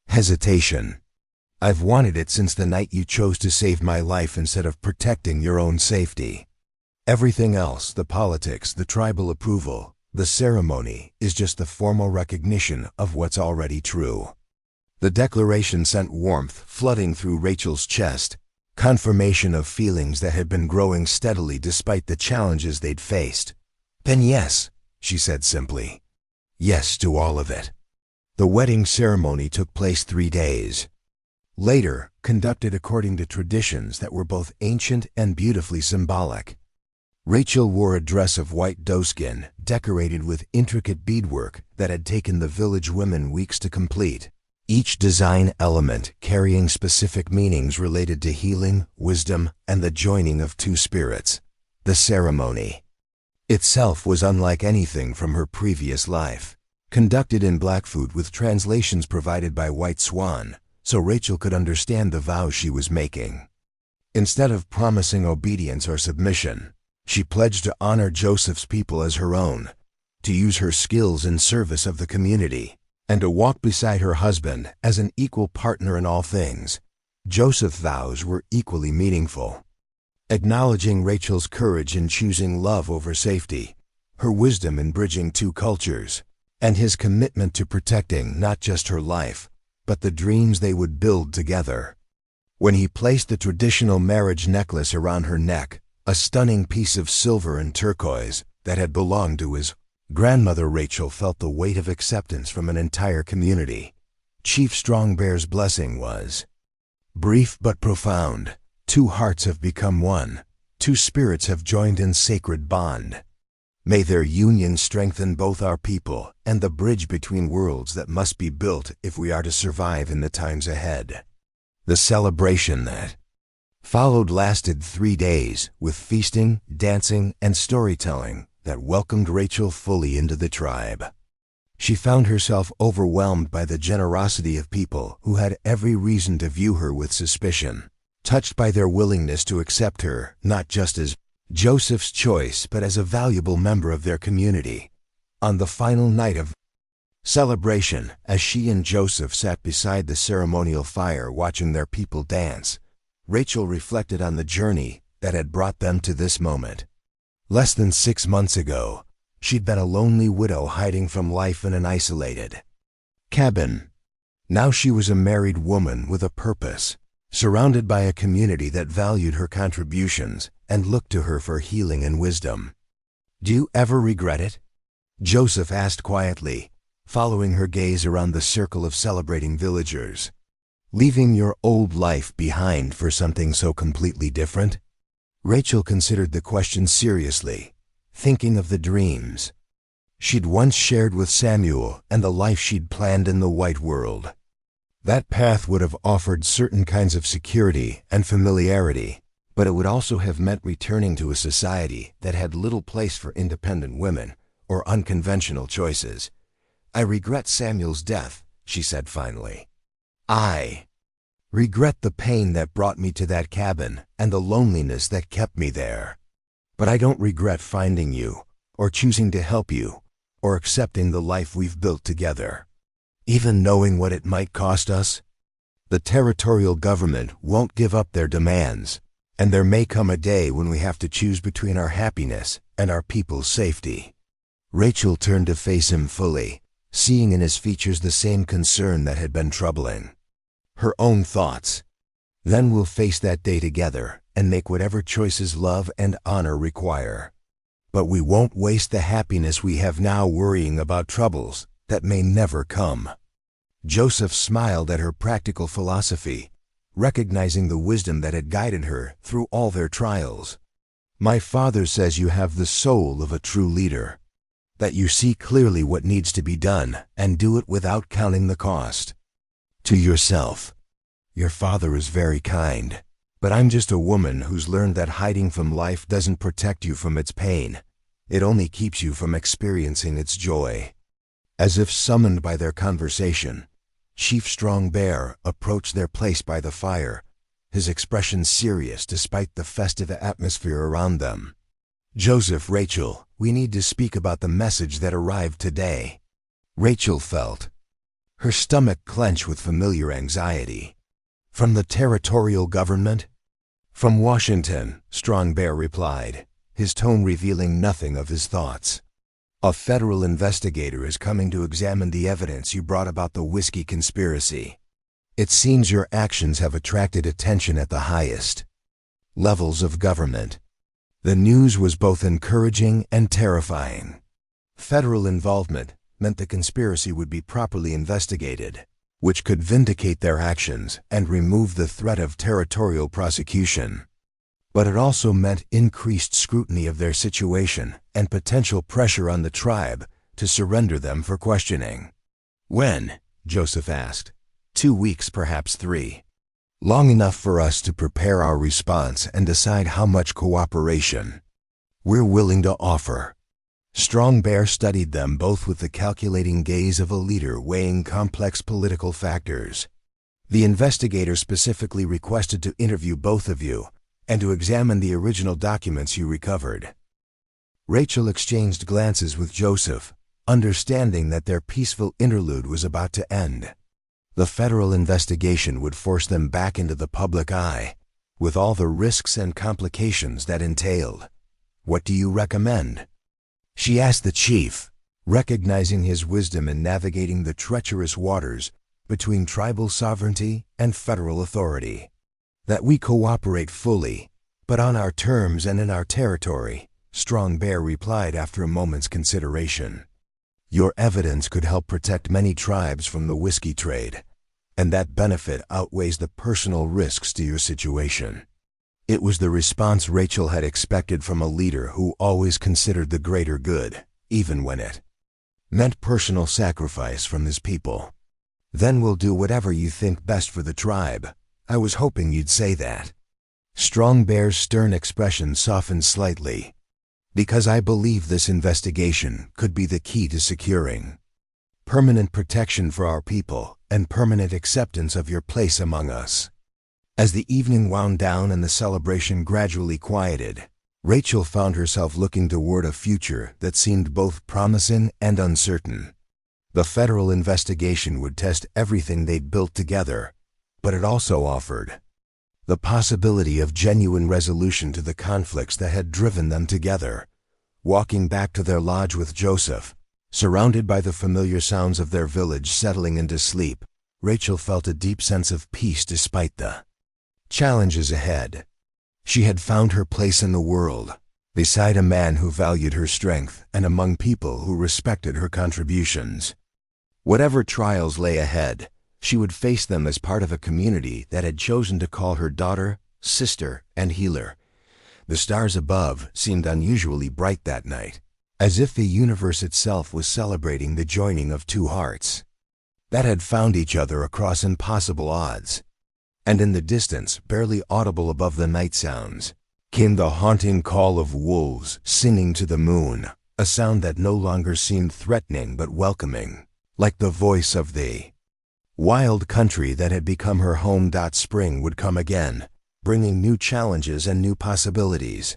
hesitation. I've wanted it since the night you chose to save my life instead of protecting your own safety. Everything else, the politics, the tribal approval, the ceremony, is just the formal recognition of what's already true. The declaration sent warmth flooding through Rachel's chest, confirmation of feelings that had been growing steadily despite the challenges they'd faced. Then yes, she said simply. Yes to all of it. The wedding ceremony took place 3 days. Later, conducted according to traditions that were both ancient and beautifully symbolic. Rachel wore a dress of white doeskin, decorated with intricate beadwork that had taken the village women weeks to complete, each design element carrying specific meanings related to healing, wisdom, and the joining of two spirits. The ceremony itself was unlike anything from her previous life, conducted in Blackfoot with translations provided by White Swan, so Rachel could understand the vows she was making. Instead of promising obedience or submission, she pledged to honor Joseph's people as her own, to use her skills in service of the community, and to walk beside her husband as an equal partner in all things. Joseph's vows were equally meaningful, acknowledging Rachel's courage in choosing love over safety, her wisdom in bridging two cultures, and his commitment to protecting not just her life, but the dreams they would build together. When he placed the traditional marriage necklace around her neck, a stunning piece of silver and turquoise that had belonged to his grandmother, Rachel felt the weight of acceptance from an entire community. Chief Strongbear's blessing was brief but profound. Two hearts have become one. Two spirits have joined in sacred bond. May their union strengthen both our people and the bridge between worlds that must be built if we are to survive in the times ahead. The celebration that followed lasted 3 days, with feasting, dancing, and storytelling that welcomed Rachel fully into the tribe. She found herself overwhelmed by the generosity of people who had every reason to view her with suspicion, touched by their willingness to accept her not just as Joseph's choice but as a valuable member of their community. On the final night of celebration, as she and Joseph sat beside the ceremonial fire watching their people dance, Rachel reflected on the journey that had brought them to this moment. Less than 6 months ago, she'd been a lonely widow hiding from life in an isolated cabin. Now she was a married woman with a purpose, surrounded by a community that valued her contributions and looked to her for healing and wisdom. Do you ever regret it? Joseph asked quietly, following her gaze around the circle of celebrating villagers. Leaving your old life behind for something so completely different? Rachel considered the question seriously, thinking of the dreams she'd once shared with Samuel and the life she'd planned in the white world. That path would have offered certain kinds of security and familiarity, but it would also have meant returning to a society that had little place for independent women or unconventional choices. "I regret Samuel's death," she said finally. "I regret the pain that brought me to that cabin and the loneliness that kept me there. But I don't regret finding you, or choosing to help you, or accepting the life we've built together. Even knowing what it might cost us, the territorial government won't give up their demands, and there may come a day when we have to choose between our happiness and our people's safety." Rachel turned to face him fully, seeing in his features the same concern that had been troubling her own thoughts. "Then we'll face that day together and make whatever choices love and honor require. But we won't waste the happiness we have now worrying about troubles that may never come." Joseph smiled at her practical philosophy, recognizing the wisdom that had guided her through all their trials. "My father says you have the soul of a true leader, that you see clearly what needs to be done and do it without counting the cost." To yourself, "Your father is very kind, but I'm just a woman who's learned that hiding from life doesn't protect you from its pain. It only keeps you from experiencing its joy." As if summoned by their conversation, Chief Strong Bear approached their place by the fire, his expression serious despite the festive atmosphere around them. "Joseph, Rachel, we need to speak about the message that arrived today." Rachel felt her stomach clench with familiar anxiety. "From the territorial government?" "From Washington," Strong Bear replied, his tone revealing nothing of his thoughts. "A federal investigator is coming to examine the evidence you brought about the whiskey conspiracy. It seems your actions have attracted attention at the highest levels of government." The news was both encouraging and terrifying. Federal involvement meant the conspiracy would be properly investigated, which could vindicate their actions and remove the threat of territorial prosecution. But it also meant increased scrutiny of their situation and potential pressure on the tribe to surrender them for questioning. "When?" Joseph asked. 2 weeks, perhaps 3. "Long enough for us to prepare our response and decide how much cooperation we're willing to offer." Strong Bear studied them both with the calculating gaze of a leader weighing complex political factors. "The investigator specifically requested to interview both of you and to examine the original documents you recovered." Rachel exchanged glances with Joseph, understanding that their peaceful interlude was about to end. The federal investigation would force them back into the public eye, with all the risks and complications that entailed. "What do you recommend?" she asked the chief, recognizing his wisdom in navigating the treacherous waters between tribal sovereignty and federal authority. "That we cooperate fully, but on our terms and in our territory," Strong Bear replied after a moment's consideration. "Your evidence could help protect many tribes from the whiskey trade, and that benefit outweighs the personal risks to your situation." It was the response Rachel had expected from a leader who always considered the greater good, even when it meant personal sacrifice from his people. "Then we'll do whatever you think best for the tribe. I was hoping you'd say that." Strong Bear's stern expression softened slightly. "Because I believe this investigation could be the key to securing permanent protection for our people and permanent acceptance of your place among us." As the evening wound down and the celebration gradually quieted, Rachel found herself looking toward a future that seemed both promising and uncertain. The federal investigation would test everything they'd built together, but it also offered the possibility of genuine resolution to the conflicts that had driven them together. Walking back to their lodge with Joseph, surrounded by the familiar sounds of their village settling into sleep, Rachel felt a deep sense of peace despite the challenges ahead. She had found her place in the world, beside a man who valued her strength and among people who respected her contributions. Whatever trials lay ahead, she would face them as part of a community that had chosen to call her daughter, sister, and healer. The stars above seemed unusually bright that night, as if the universe itself was celebrating the joining of two hearts that had found each other across impossible odds. And in the distance, barely audible above the night sounds, came the haunting call of wolves singing to the moon, a sound that no longer seemed threatening but welcoming, like the voice of the wild country that had become her home. Spring would come again, bringing new challenges and new possibilities.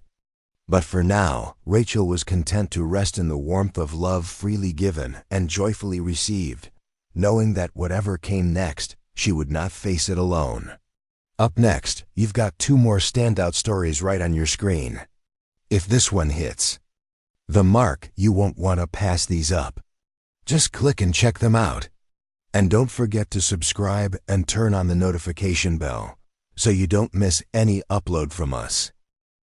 But for now, Rachel was content to rest in the warmth of love freely given and joyfully received, knowing that whatever came next, she would not face it alone. Up next, you've got two more standout stories right on your screen. If this one hits the mark, you won't want to pass these up. Just click and check them out. And don't forget to subscribe and turn on the notification bell so you don't miss any upload from us.